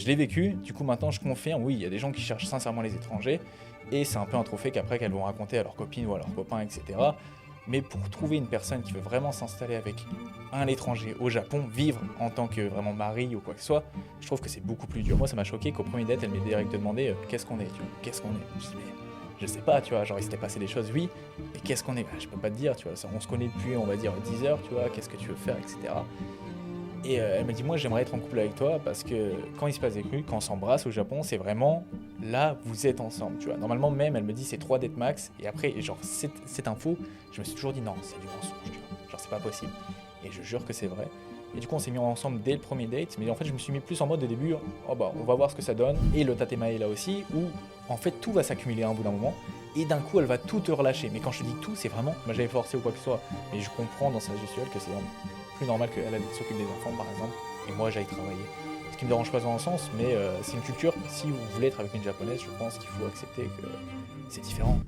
je l'ai vécu, du coup maintenant je confirme, oui, il y a des gens qui cherchent sincèrement les étrangers, et c'est un peu un trophée qu'après qu'elles vont raconter à leurs copines ou à leurs copains, etc. Mais pour trouver une personne qui veut vraiment s'installer avec un étranger au Japon, vivre en tant que vraiment mari ou quoi que ce soit, je trouve que c'est beaucoup plus dur. Moi ça m'a choqué qu'au premier date, elle m'ait direct demandé qu'est-ce qu'on est, tu vois, qu'est-ce qu'on est. Je dis mais je sais pas, tu vois, genre il s'était passé des choses, oui, mais qu'est-ce qu'on est. Je peux pas te dire, tu vois, on se connaît depuis on va dire 10 heures, tu vois, qu'est-ce que tu veux faire, etc. Et elle m'a dit, moi j'aimerais être en couple avec toi parce que quand il se passe des trucs, quand on s'embrasse au Japon, c'est vraiment là, vous êtes ensemble, tu vois. Normalement même, elle me dit c'est 3 dates max. Et après, genre, cette info, je me suis toujours dit non, c'est du mensonge, tu vois. Genre, c'est pas possible. Et je jure que c'est vrai. Et du coup, on s'est mis ensemble dès le premier date. Mais en fait, je me suis mis plus en mode au début, oh bah, on va voir ce que ça donne. Et le tatema est là aussi, où en fait, tout va s'accumuler à un bout d'un moment. Et d'un coup, elle va tout te relâcher. Mais quand je te dis tout, c'est vraiment, moi j'avais forcé ou quoi que ce soit. Mais je comprends dans sa gestuelle que c'est plus normal qu'elle s'occupe des enfants, par exemple, et moi j'aille travailler. Ce qui me dérange pas dans le sens, mais c'est une culture. Si vous voulez être avec une japonaise, je pense qu'il faut accepter que c'est différent.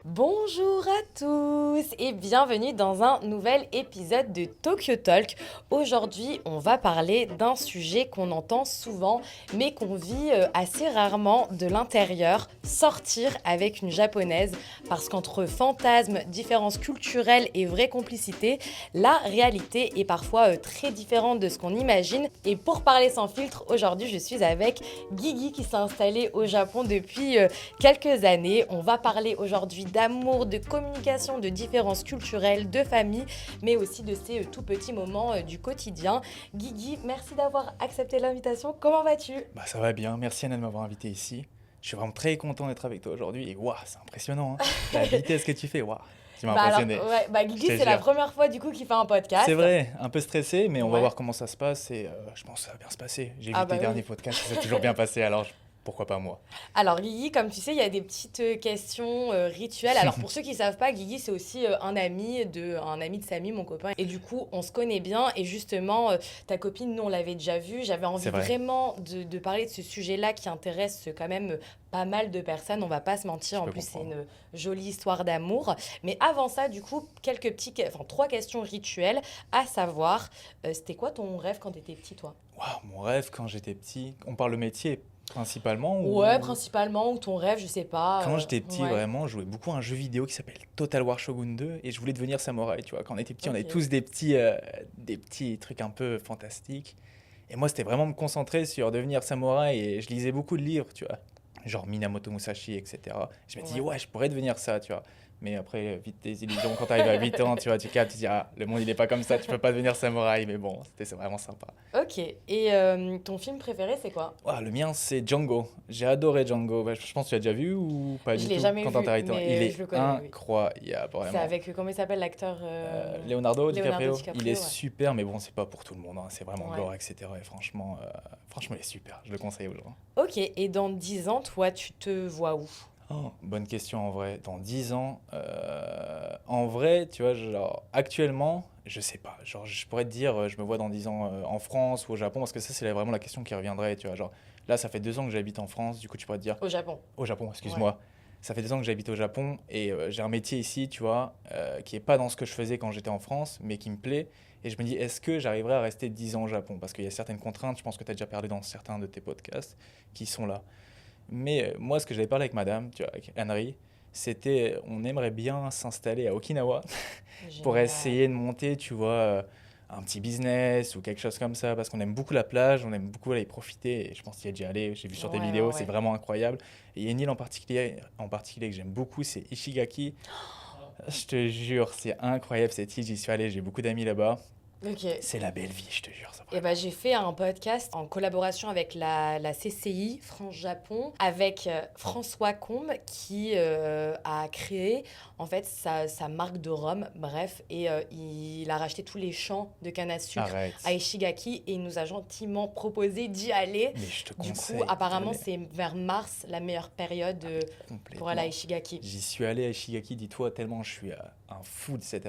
Bonjour à tous et bienvenue dans un nouvel épisode de Tokyo Talk. Aujourd'hui, on va parler d'un sujet qu'on entend souvent mais qu'on vit assez rarement de l'intérieur, sortir avec une japonaise, parce qu'entre fantasmes, différences culturelles et vraie complicité, la réalité est parfois très différente de ce qu'on imagine. Et pour parler sans filtre, aujourd'hui je suis avec Guigui qui s'est installée au Japon depuis quelques années. On va parler aujourd'hui d'amour, de communication, de différences culturelles, de famille, mais aussi de ces tout petits moments du quotidien. Guigui, merci d'avoir accepté l'invitation. Comment vas-tu ? Bah ça va bien, merci Anna de m'avoir invité ici. Je suis vraiment très content d'être avec toi aujourd'hui et waouh, c'est impressionnant, hein. La vitesse que tu fais, waouh, tu m'as impressionné. Guigui, Je te c'est la jure. première fois du coup qu'il fait un podcast. C'est vrai, un peu stressé, mais on va Ouais. voir comment ça se passe et je pense que ça va bien se passer. J'ai vu tes Oui. derniers podcasts, ça s'est toujours bien passé, alors pourquoi pas moi. Alors Guigui, comme tu sais, il y a des petites questions rituelles. Alors pour ceux qui ne savent pas, Guigui c'est aussi un ami de Samy, mon copain. Et du coup, on se connaît bien. Et justement, ta copine, nous on l'avait déjà vue. J'avais envie C'est vrai. vraiment de parler de ce sujet-là qui intéresse quand même pas mal de personnes. On va pas se mentir. Je En peux plus, c'est comprendre. une jolie histoire d'amour. Mais avant ça, du coup, trois questions rituelles. À savoir, c'était quoi ton rêve quand tu étais petit, toi ? Waouh, mon rêve quand j'étais petit, on parle le métier principalement Ouais, ou... principalement, ou ton rêve, je sais pas. Quand j'étais petit, Ouais. vraiment, je jouais beaucoup à un jeu vidéo qui s'appelle Total War Shogun 2 et je voulais devenir samouraï, tu vois. Quand on était petit, on avait Ok. tous des petits trucs un peu fantastiques. Et moi, c'était vraiment me concentrer sur devenir samouraï et je lisais beaucoup de livres, tu vois. Genre Minamoto Musashi, etc. Je me dis, Ouais. ouais, je pourrais devenir ça, tu vois. Mais après, vite tes illusions, quand tu arrives à 8 ans, tu vois, tu captes, tu dis, ah, le monde, il est pas comme ça, tu peux pas devenir samouraï. Mais bon, c'est vraiment sympa. Ok, et ton film préféré, c'est quoi ? Ouah, le mien, c'est Django. J'ai adoré Django. Bah, je pense que tu l'as déjà vu ou pas Je du l'ai tout, jamais Quentin vu, Tarantino. Il mais est je le connais, oui. incroyable, C'est vraiment. avec, comment il s'appelle l'acteur Leonardo Leonardo DiCaprio, il est DiCaprio, ouais. super, mais bon, c'est pas pour tout le monde, hein. C'est vraiment Ouais. gore, etc. Et franchement, il est super. Je le conseille aux gens. Ok, et dans 10 ans, toi, tu te vois où ? Oh, bonne question en vrai. Dans 10 ans, en vrai, tu vois, genre, actuellement, je sais pas. Genre, je pourrais te dire, je me vois dans 10 ans en France ou au Japon, parce que ça, c'est vraiment la question qui reviendrait, tu vois. Genre, là, ça fait 2 ans que j'habite en France, du coup, tu pourrais te dire, Au Japon. au Japon, Ouais. excuse-moi. Ça fait 2 ans que j'habite au Japon et j'ai un métier ici, tu vois, qui est pas dans ce que je faisais quand j'étais en France, mais qui me plaît. Et je me dis, est-ce que j'arriverai à rester 10 ans au Japon? Parce qu'il y a certaines contraintes, je pense que tu as déjà parlé dans certains de tes podcasts, qui sont là. Mais moi, ce que j'avais parlé avec madame, tu vois, avec Anne-Marie, c'était on aimerait bien s'installer à Okinawa pour Génial. essayer de monter, tu vois, un petit business ou quelque chose comme ça, parce qu'on aime beaucoup la plage, on aime beaucoup aller y profiter. Et je pense qu'il y a déjà allé, j'ai vu sur tes vidéos, c'est Ouais. vraiment incroyable. Et il y a une île en particulier que j'aime beaucoup, c'est Ishigaki. Je te jure, c'est incroyable cette île, j'y suis allé, j'ai beaucoup d'amis là-bas. Ok. C'est la belle vie, je te jure, ça Et vraiment. j'ai fait un podcast en collaboration avec la CCI, France-Japon, avec François Combe, qui a créé en fait sa marque de rhum, bref, et il a racheté tous les champs de canne à sucre Arrête. à Ishigaki et il nous a gentiment proposé d'y aller. Mais je te Du conseille coup, d'y apparemment, aller. c'est vers mars la meilleure période pour aller à Complètement. Ishigaki. J'y suis allé à Ishigaki, dis-toi, tellement je suis un fou de cette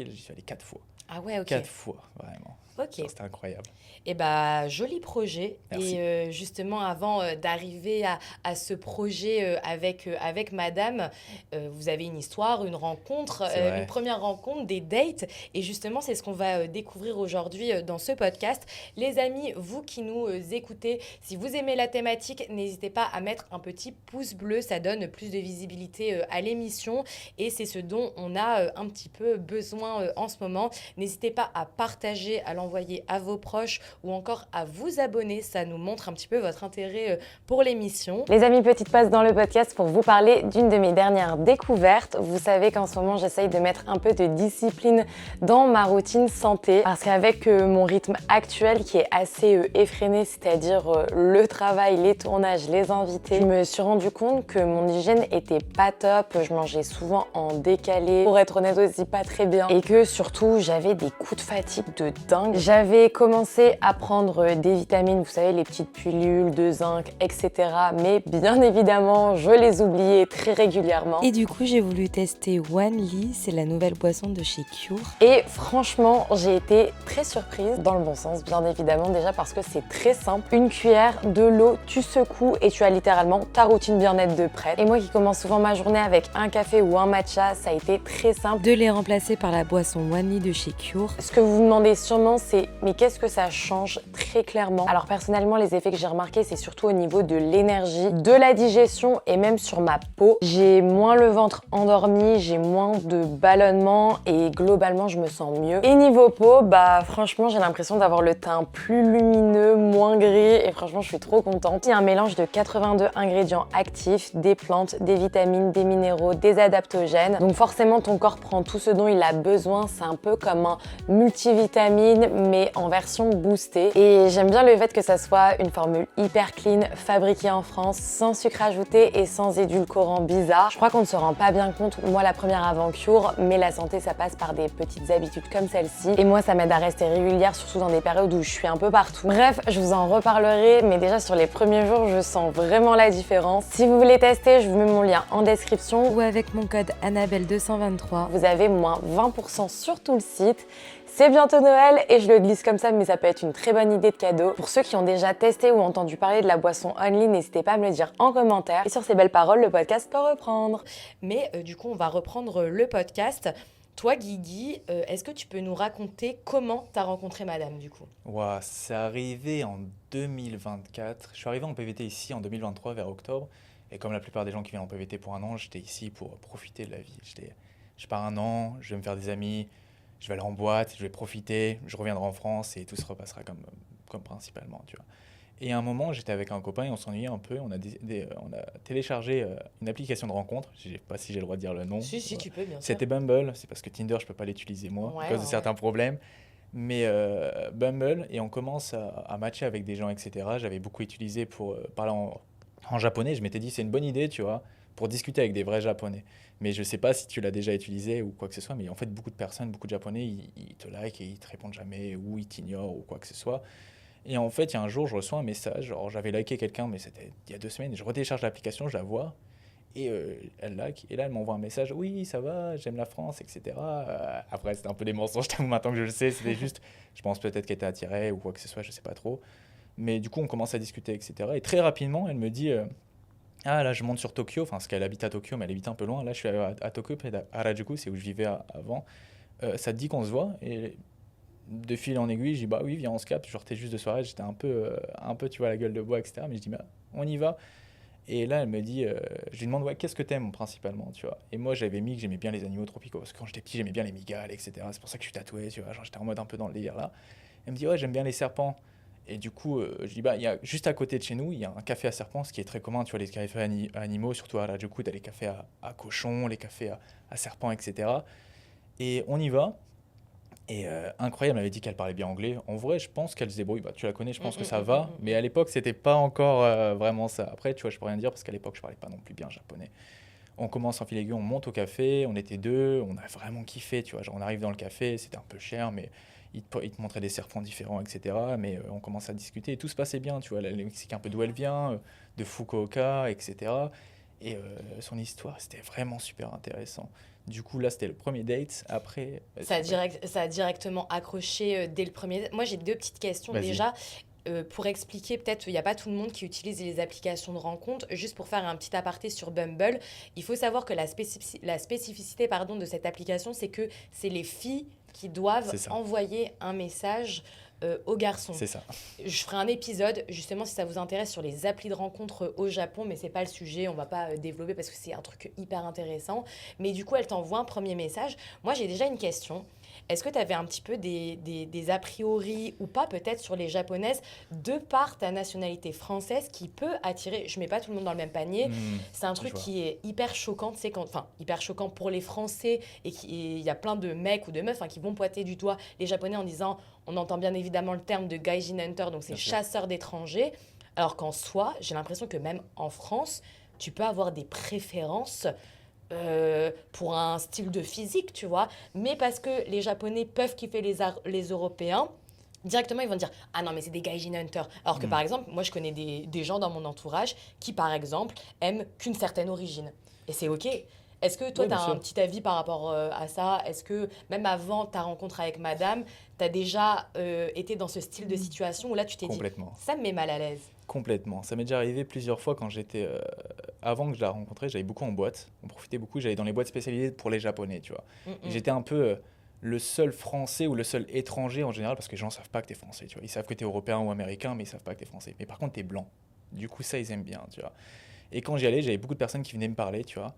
île, j'y suis allé 4 fois. Ah ouais, ok. 4 fois, vraiment. Ok. Genre, c'était incroyable. Eh bah, joli projet. Merci. Et justement, avant d'arriver à ce projet avec madame, vous avez une histoire, une rencontre, C'est une vrai. première rencontre, des dates. Et justement, c'est ce qu'on va découvrir aujourd'hui dans ce podcast. Les amis, vous qui nous écoutez, si vous aimez la thématique, n'hésitez pas à mettre un petit pouce bleu. Ça donne plus de visibilité à l'émission. Et c'est ce dont on a un petit peu besoin en ce moment. N'hésitez pas à partager, à l'envoyer à vos proches ou encore à vous abonner. Ça nous montre un petit peu votre intérêt pour l'émission. Les amis, petite pause dans le podcast pour vous parler d'une de mes dernières découvertes. Vous savez qu'en ce moment, j'essaye de mettre un peu de discipline dans ma routine santé parce qu'avec mon rythme actuel qui est assez effréné, c'est-à-dire le travail, les tournages, les invités, je me suis rendu compte que mon hygiène était pas top. Je mangeais souvent en décalé, pour être honnête aussi pas très bien, et que surtout j'avais des coups de fatigue de dingue. J'avais commencé à prendre des vitamines, vous savez, les petites pilules de zinc, etc. Mais bien évidemment, je les oubliais très régulièrement. Et du coup, j'ai voulu tester One Lee, c'est la nouvelle boisson de chez Cure. Et franchement, j'ai été très surprise, dans le bon sens, bien évidemment, déjà parce que c'est très simple. Une cuillère, de l'eau, tu secoues et tu as littéralement ta routine bien-être de prête. Et moi qui commence souvent ma journée avec un café ou un matcha, ça a été très simple. De les remplacer par la boisson One Lee de chez Cure. Ce que vous vous demandez sûrement, c'est mais qu'est-ce que ça change très clairement? Alors personnellement, les effets que j'ai remarqués, c'est surtout au niveau de l'énergie, de la digestion et même sur ma peau. J'ai moins le ventre endormi, j'ai moins de ballonnement et globalement, je me sens mieux. Et niveau peau, bah franchement, j'ai l'impression d'avoir le teint plus lumineux, moins gris et franchement, je suis trop contente. Il y a un mélange de 82 ingrédients actifs, des plantes, des vitamines, des minéraux, des adaptogènes. Donc forcément, ton corps prend tout ce dont il a besoin. C'est un peu comme un multivitamine, mais en version boostée. Et j'aime bien le fait que ça soit une formule hyper clean, fabriquée en France, sans sucre ajouté et sans édulcorant bizarre. Je crois qu'on ne se rend pas bien compte, moi la première avant Cure, mais la santé ça passe par des petites habitudes comme celle-ci. Et moi ça m'aide à rester régulière, surtout dans des périodes où je suis un peu partout. Bref, je vous en reparlerai, mais déjà sur les premiers jours, je sens vraiment la différence. Si vous voulez tester, je vous mets mon lien en description. Ou avec mon code Annabelle223. Vous avez moins 20% sur tout le site. C'est bientôt Noël et je le glisse comme ça, mais ça peut être une très bonne idée de cadeau. Pour ceux qui ont déjà testé ou entendu parler de la boisson Only, n'hésitez pas à me le dire en commentaire. Et sur ces belles paroles, le podcast peut reprendre. Mais du coup, on va reprendre le podcast. Toi, Guigui, est-ce que tu peux nous raconter comment tu as rencontré madame du coup? Ouah, c'est arrivé en 2024. Je suis arrivé en PVT ici en 2023 vers octobre. Et comme la plupart des gens qui viennent en PVT pour un an, j'étais ici pour profiter de la vie. Je pars un an, je vais me faire des amis, je vais aller en boîte, je vais profiter, je reviendrai en France et tout se repassera comme principalement, tu vois. Et à un moment, j'étais avec un copain et on s'ennuyait un peu. On a téléchargé une application de rencontre. Je sais pas si j'ai le droit de dire le nom. Si, tu peux, bien sûr. C'était Bumble. C'est parce que Tinder, je peux pas l'utiliser moi à cause de certains problèmes. Mais Bumble, et on commence à matcher avec des gens, etc. J'avais beaucoup utilisé pour parler en japonais. Je m'étais dit, c'est une bonne idée, tu vois, pour discuter avec des vrais japonais. Mais je sais pas si tu l'as déjà utilisé ou quoi que ce soit. Mais en fait, beaucoup de personnes, beaucoup de japonais, ils te like et ils te répondent jamais ou ils t'ignorent ou quoi que ce soit. Et en fait, il y a un jour, je reçois un message. Genre, j'avais liké quelqu'un, mais c'était il y a 2 semaines. Je retélécharge l'application, je la vois. Et elle like. Et là, elle m'envoie un message. Oui, ça va, j'aime la France, etc. Après, c'était un peu des mensonges. Maintenant que je le sais, c'était juste. Je pense peut-être qu'elle était attirée ou quoi que ce soit, je sais pas trop. Mais du coup, on commence à discuter, etc. Et très rapidement, elle me dit ah, là, je monte sur Tokyo. Enfin, parce qu'elle habite à Tokyo, mais elle habite un peu loin. Là, je suis à Tokyo, près d'Harajuku, c'est où je vivais avant. Ça te dit qu'on se voit? Et de fil en aiguille, je dis bah oui, viens, on se capte. Je sortais juste de soirée, j'étais un peu, tu vois, la gueule de bois, etc. Mais je dis bah, on y va. Et là, elle me dit, je lui demande ouais, qu'est-ce que t'aimes principalement, tu vois. Et moi, j'avais mis que j'aimais bien les animaux tropicaux parce que quand j'étais petit, j'aimais bien les migales, etc. C'est pour ça que je suis tatoué, tu vois. Genre, j'étais en mode un peu dans le délire là. Elle me dit ouais, j'aime bien les serpents. Et du coup, je dis bah, il y a juste à côté de chez nous, il y a un café à serpents, ce qui est très commun, tu vois, les cafés animaux, surtout à Harajuku, t'as les cafés à cochons, les cafés à serpents, etc. Et on y va. Et incroyable, elle m'avait dit qu'elle parlait bien anglais. En vrai, je pense qu'elle se débrouille. Bah, tu la connais, je pense que ça va. Mais à l'époque, c'était pas encore vraiment ça. Après, tu vois, je peux rien dire parce qu'à l'époque, je parlais pas non plus bien japonais. On commence en fil aiguille, on monte au café, on était deux, on a vraiment kiffé, tu vois. Genre, on arrive dans le café, c'était un peu cher, mais il te montrait des serpents différents, etc. Mais on commence à discuter et tout se passait bien, tu vois. Elle m'explique un peu d'où elle vient, de Fukuoka, etc. Et son histoire, c'était vraiment super intéressant. Du coup, là, c'était le premier date. Après, Ça a directement accroché dès le premier. Moi, j'ai deux petites questions. vas-y. Déjà, pour expliquer, peut-être, il n'y a pas tout le monde qui utilise les applications de rencontre. Juste pour faire un petit aparté sur Bumble, il faut savoir que la spécificité pardon, de cette application, c'est que c'est les filles qui doivent C'est ça. envoyer un message aux garçons. C'est ça. Je ferai un épisode, justement, si ça vous intéresse, sur les applis de rencontre au Japon, mais c'est pas le sujet, on va pas développer parce que c'est un truc hyper intéressant. Mais du coup, elle t'envoie un premier message. Moi, j'ai déjà une question. Est-ce que tu avais un petit peu des a priori ou pas peut-être sur les japonaises de par ta nationalité française qui peut attirer, je mets pas tout le monde dans le même panier, c'est un Je truc vois. qui est hyper choquant, tu sais, enfin hyper choquant pour les Français et il y a plein de mecs ou de meufs qui vont pointer du doigt les Japonais en disant, on entend bien évidemment le terme de gaijin hunter, donc c'est Bien sûr. chasseur d'étrangers, alors qu'en soi, j'ai l'impression que même en France, tu peux avoir des préférences pour un style de physique, tu vois. Mais parce que les Japonais peuvent kiffer les Européens, directement ils vont dire ah non mais c'est des gaijin hunters. Alors que par exemple, moi je connais des gens dans mon entourage qui par exemple aiment qu'une certaine origine. Et c'est ok. Est-ce que toi, Oui, tu as bien un sûr. petit avis par rapport à ça? Est-ce que même avant ta rencontre avec madame, tu as déjà été dans ce style de situation où là tu t'es dit Complètement. ça me met mal à l'aise? Complètement. Ça m'est déjà arrivé plusieurs fois quand j'étais. Avant que je la rencontre, j'allais beaucoup en boîte. On profitait beaucoup. J'allais dans les boîtes spécialisées pour les Japonais, tu vois. Mm, Et mm. j'étais un peu le seul Français ou le seul étranger en général parce que les gens savent pas que t'es Français, tu vois. Ils savent que t'es Européen ou Américain, mais ils savent pas que t'es Français. Mais par contre, t'es blanc. Du coup, ça, ils aiment bien, tu vois. Et quand j'y allais, j'avais beaucoup de personnes qui venaient me parler, tu vois.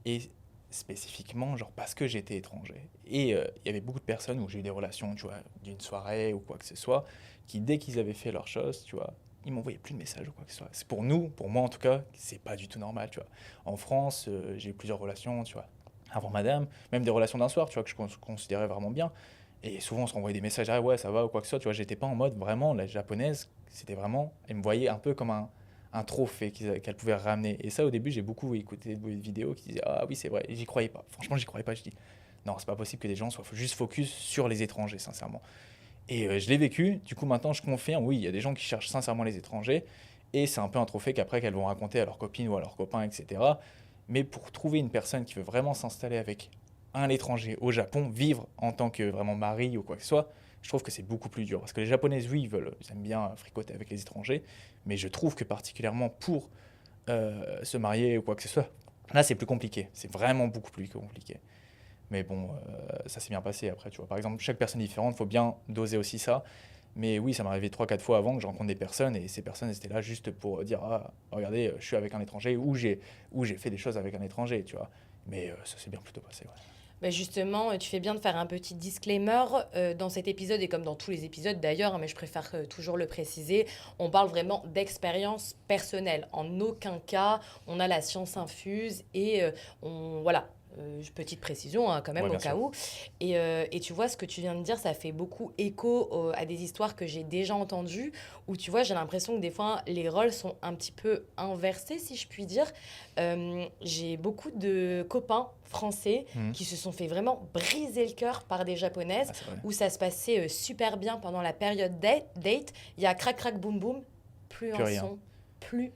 Et spécifiquement, genre parce que j'étais étranger. Et il y avait beaucoup de personnes où j'ai eu des relations, tu vois, d'une soirée ou quoi que ce soit, qui dès qu'ils avaient fait leurs choses, tu vois, ils m'envoyaient plus de messages ou quoi que ce soit. C'est pour nous, pour moi en tout cas, c'est pas du tout normal, tu vois. En France, j'ai eu plusieurs relations, tu vois, avant madame, même des relations d'un soir, tu vois, que considérais vraiment bien. Et souvent, on se renvoyait des messages, ah ouais, ça va ou quoi que ce soit, tu vois, j'étais pas en mode vraiment, la japonaise, c'était vraiment, elle me voyait un peu comme un trophée qu'elle pouvait ramener. Et ça, au début, j'ai beaucoup écouté des vidéos qui disaient, ah oui, c'est vrai, et j'y croyais pas. Franchement, j'y croyais pas, je dis, non, c'est pas possible que des gens soient juste focus sur les étrangers, sincèrement. Et je l'ai vécu, du coup maintenant je confirme, oui, il y a des gens qui cherchent sincèrement les étrangers, et c'est un peu un trophée qu'après qu'elles vont raconter à leurs copines ou à leurs copains, etc. Mais pour trouver une personne qui veut vraiment s'installer avec un étranger au Japon, vivre en tant que vraiment mari ou quoi que ce soit, je trouve que c'est beaucoup plus dur. Parce que les Japonaises, oui, ils aiment bien fricoter avec les étrangers, mais je trouve que particulièrement pour se marier ou quoi que ce soit, là c'est plus compliqué, c'est vraiment beaucoup plus compliqué. Mais bon, ça s'est bien passé après, tu vois. Par exemple, chaque personne est différente, il faut bien doser aussi ça. Mais oui, ça m'est arrivé 3 4 fois avant que je rencontre des personnes et ces personnes elles étaient là juste pour dire ah, regardez, je suis avec un étranger ou j'ai fait des choses avec un étranger, tu vois. Mais ça s'est bien plutôt passé, ouais. Bah justement, tu fais bien de faire un petit disclaimer dans cet épisode et comme dans tous les épisodes d'ailleurs, hein, mais je préfère toujours le préciser, on parle vraiment d'expérience personnelle. En aucun cas, on a la science infuse et voilà. Petite précision hein, quand même Ouais, au bien cas sûr. où. Et tu vois, ce que tu viens de dire, ça fait beaucoup écho à des histoires que j'ai déjà entendues, où tu vois, j'ai l'impression que des fois, les rôles sont un petit peu inversés, si je puis dire. J'ai beaucoup de copains français Mhm. qui se sont fait vraiment briser le cœur par des japonaises, Ah, c'est vrai. où ça se passait super bien pendant la période date. Il y a crac crac boum boum, plus Plus un rien. son, plus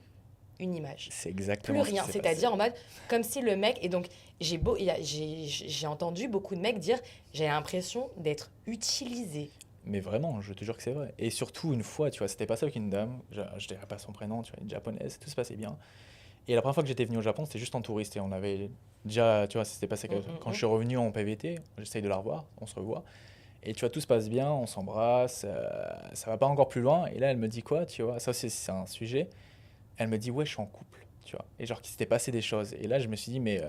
une image. C'est Plus exactement ce qui rien, s'est c'est-à-dire en passé. mode comme si le mec et donc j'ai entendu beaucoup de mecs dire j'ai l'impression d'être utilisé. Mais vraiment, je te jure que c'est vrai. Et surtout, une fois, tu vois, c'était passé avec une dame, je dirais pas son prénom, tu vois, une japonaise, tout se passait bien. Et la première fois que j'étais venu au Japon, c'était juste en touriste et on avait déjà, tu vois, ça s'était passé quand je suis revenu en PVT, j'essaye de la revoir, on se revoit. Et tu vois, tout se passe bien, on s'embrasse, ça va pas encore plus loin. Et là, elle me dit quoi, tu vois, ça aussi, c'est un sujet. Elle me dit, ouais, je suis en couple, tu vois. Et genre, qu'il s'était passé des choses. Et là, je me suis dit, mais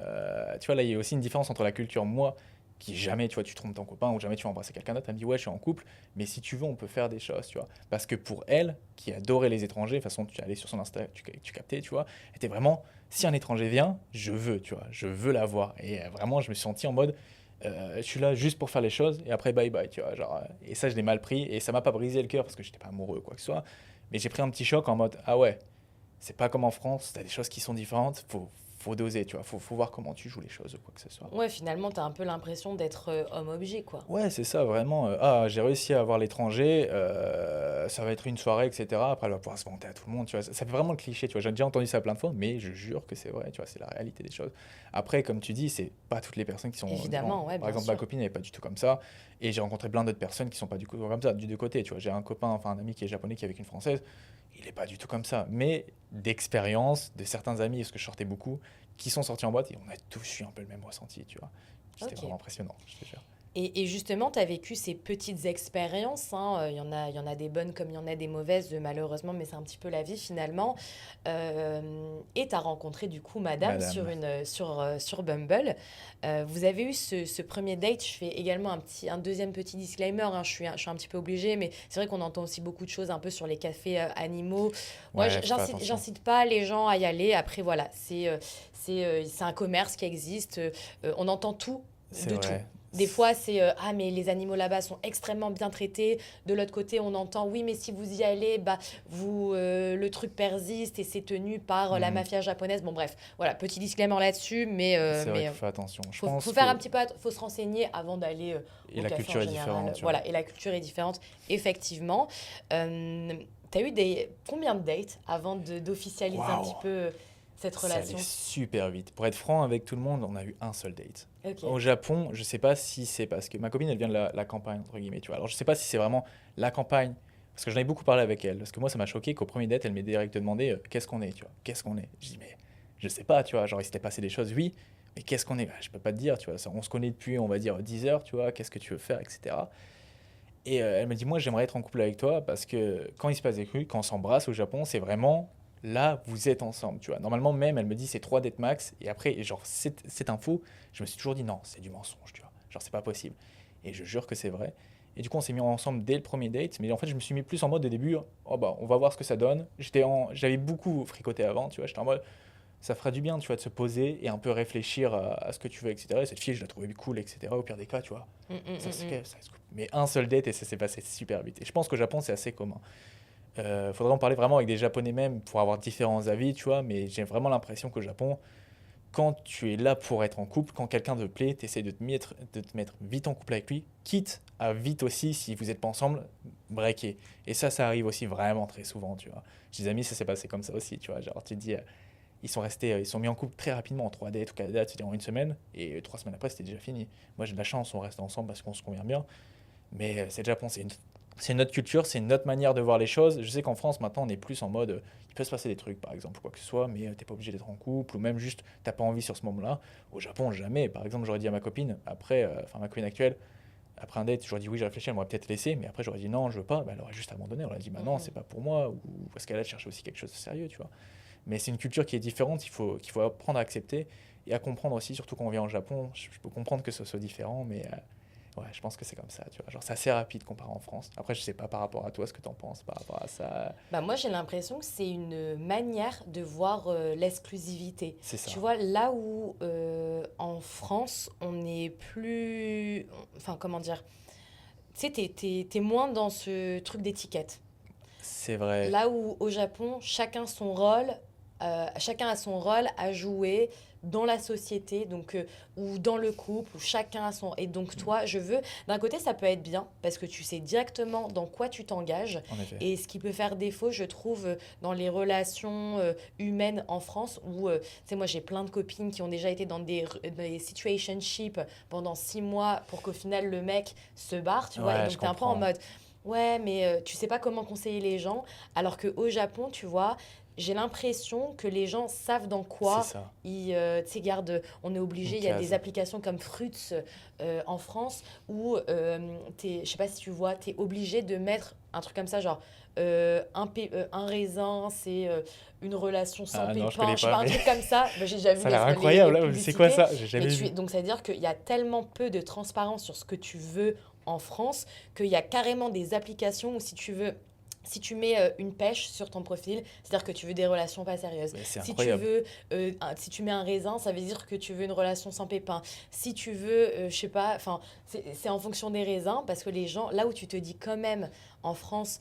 tu vois, là, il y a aussi une différence entre la culture. Moi, qui jamais, tu vois, tu trompes ton copain ou jamais tu vas embrasser quelqu'un d'autre, elle me dit, ouais, je suis en couple, mais si tu veux, on peut faire des choses, tu vois. Parce que pour elle, qui adorait les étrangers, de toute façon, tu allais sur son Insta, tu captais, tu vois, elle était vraiment, si un étranger vient, je veux, tu vois, je veux l'avoir. Et vraiment, je me suis senti en mode, je suis là juste pour faire les choses et après bye bye, tu vois. Genre, et ça, je l'ai mal pris et ça m'a pas brisé le cœur parce que j'étais pas amoureux, quoi que ce soit. Mais j'ai pris un petit choc en mode, ah ouais, c'est pas comme en France, t'as des choses qui sont différentes, faut doser, tu vois. Faut voir comment tu joues les choses ou quoi que ce soit. Ouais, finalement, t'as un peu l'impression d'être homme-objet, quoi. Ouais, c'est ça, vraiment. Ah, j'ai réussi à avoir l'étranger, ça va être une soirée, etc. Après, elle va pouvoir se vanter à tout le monde, tu vois. Ça fait vraiment le cliché, tu vois. J'ai déjà entendu ça plein de fois, mais je jure que c'est vrai, tu vois. C'est la réalité des choses. Après, comme tu dis, c'est pas toutes les personnes qui sont. Évidemment, ouais, Par bien exemple, sûr. ma copine, elle est pas du tout comme ça. Et j'ai rencontré plein d'autres personnes qui sont pas du tout comme ça, du deux côtés, tu vois. J'ai un copain, enfin un ami qui est japonais, qui est avec une française. Il est pas du tout comme ça. Mais d'expérience, de certains amis, parce que je sortais beaucoup, qui sont sortis en boîte, et on a tous eu un peu le même ressenti, tu vois. C'était Ok. vraiment impressionnant, je te jure. Et justement, tu as vécu ces petites expériences, hein, il y en a des bonnes comme il y en a des mauvaises, malheureusement, mais c'est un petit peu la vie finalement. Et tu as rencontré du coup madame Madame. sur Bumble. Vous avez eu ce premier date. Je fais également un deuxième petit disclaimer, hein, je suis un petit peu obligée, mais c'est vrai qu'on entend aussi beaucoup de choses un peu sur les cafés animaux. Moi, Ouais, fais attention. j'incite pas les gens à y aller. Après, voilà, c'est un commerce qui existe. On entend tout. C'est De vrai. tout. Des fois, c'est ah, mais les animaux là-bas sont extrêmement bien traités. De l'autre côté, on entend oui, mais si vous y allez, bah, le truc persiste et c'est tenu par la Mhm. mafia japonaise. Bon, bref, voilà, petit disclaimer là-dessus, C'est vrai qu'il faut faire attention. Je pense faut faire que- un petit peu, faut se renseigner avant d'aller Et au la café culture en est général. différente, tu Voilà, et la culture est différente, effectivement. T'as eu combien de dates avant d'officialiser un Waouh. petit peu cette Ça allait relation? super vite. Pour être franc avec tout le monde, on a eu un seul date. Ok. Au Japon, je sais pas si c'est parce que ma copine, elle vient de la campagne, entre guillemets, tu vois. Alors, je sais pas si c'est vraiment la campagne, parce que j'en ai beaucoup parlé avec elle. Parce que moi, ça m'a choqué qu'au premier date, elle m'ait direct demandé qu'est-ce qu'on est, tu vois. Qu'est-ce qu'on est? Je dis, mais je sais pas, tu vois. Genre, il s'était passé des choses, oui, mais qu'est-ce qu'on est? Bah, je peux pas te dire, tu vois. On se connaît depuis, on va dire, 10 heures, tu vois. Qu'est-ce que tu veux faire, etc. Et elle me dit, moi, j'aimerais être en couple avec toi parce que quand il se passe des trucs, quand on s'embrasse au Japon, c'est vraiment là, vous êtes ensemble, tu vois. Normalement, même, elle me dit, c'est 3 dates max. Et après, et genre, cette info, je me suis toujours dit, non, c'est du mensonge, tu vois. Genre, c'est pas possible. Et je jure que c'est vrai. Et du coup, on s'est mis ensemble dès le premier date. Mais en fait, je me suis mis plus en mode au début, oh bah, on va voir ce que ça donne. J'avais beaucoup fricoté avant, tu vois. J'étais en mode, ça fera du bien, tu vois, de se poser et un peu réfléchir à ce que tu veux, etc. Et cette fille, je la trouvais cool, etc. Au pire des cas, tu vois. Ça se coupe. Mais un seul date et ça s'est passé super vite. Et je pense qu'au Japon, c'est assez commun. Faudrait en parler vraiment avec des Japonais même pour avoir différents avis, tu vois. Mais j'ai vraiment l'impression qu'au Japon, quand tu es là pour être en couple, quand quelqu'un te plaît, tu essaies de te mettre vite en couple avec lui, quitte à vite aussi, si vous n'êtes pas ensemble, breaker. Et ça arrive aussi vraiment très souvent, tu vois. J'ai des amis, ça s'est passé comme ça aussi, tu vois. Genre, tu te dis, ils sont mis en couple très rapidement, en 3 dates ou 4 dates, c'est-à-dire en une semaine, et 3 semaines après, c'était déjà fini. Moi, j'ai de la chance, on reste ensemble parce qu'on se convient bien. Mais c'est le Japon, c'est une autre culture, c'est une autre manière de voir les choses. Je sais qu'en France, maintenant, on est plus en mode, il peut se passer des trucs, par exemple, quoi que ce soit, mais t'es pas obligé d'être en couple, ou même juste, t'as pas envie sur ce moment-là. Au Japon, jamais. Par exemple, j'aurais dit à ma copine, après, enfin ma copine actuelle, après un date, j'aurais dit oui, j'ai réfléchi, elle m'aurait peut-être laissé, mais après j'aurais dit non, je veux pas, bah, elle aurait juste abandonné, elle aurait dit bah non, c'est pas pour moi, ou parce qu'elle a cherché aussi quelque chose de sérieux, tu vois. Mais c'est une culture qui est différente, qu'il faut apprendre à accepter et à comprendre aussi, surtout quand on vient au Japon. Je peux comprendre que ce soit différent, mais ouais, je pense que c'est comme ça, tu vois. Genre, c'est assez rapide comparé en France. Après, je sais pas par rapport à toi ce que tu en penses par rapport à ça. Bah moi, j'ai l'impression que c'est une manière de voir l'exclusivité. C'est ça. Tu vois, là où en France, on est plus... Enfin, comment dire? Tu sais, t'es moins dans ce truc d'étiquette. C'est vrai. Là où au Japon, chacun a son rôle à jouer dans la société, donc ou dans le couple, où chacun a son... Et donc toi, d'un côté, ça peut être bien, parce que tu sais directement dans quoi tu t'engages, En effet. et ce qui peut faire défaut, je trouve, dans les relations humaines en France, où, tu sais, moi, j'ai plein de copines qui ont déjà été dans des situationships pendant 6 mois, pour qu'au final, le mec se barre, tu vois, Ouais, et je donc t'es un peu en comprends. mode... Ouais, mais tu sais pas comment conseiller les gens. Alors qu'au Japon, tu vois, j'ai l'impression que les gens savent dans C'est quoi ça. tu sais, garde, on est obligé, Une il y a des case. applications comme Fruits en France où, je sais pas si tu vois, tu es obligé de mettre un truc comme ça, genre un raisin, c'est une relation sans Ah non, je pépins, connais je sais pas, pas, un mais truc comme ça. Bah, j'ai déjà vu ça a l'air les incroyable. Là. C'est quoi publicités. ça? J'ai Mais jamais vu. donc ça veut dire qu'il y a tellement peu de transparence sur ce que tu veux en France qu'il y a carrément des applications où si tu mets une pêche sur ton profil, c'est-à-dire que tu veux des relations pas sérieuses. Mais c'est Si tu incroyable. veux, si tu mets un raisin, ça veut dire que tu veux une relation sans pépins. Si tu veux, je sais pas, enfin, c'est en fonction des raisins, parce que les gens, là où tu te dis quand même, en France,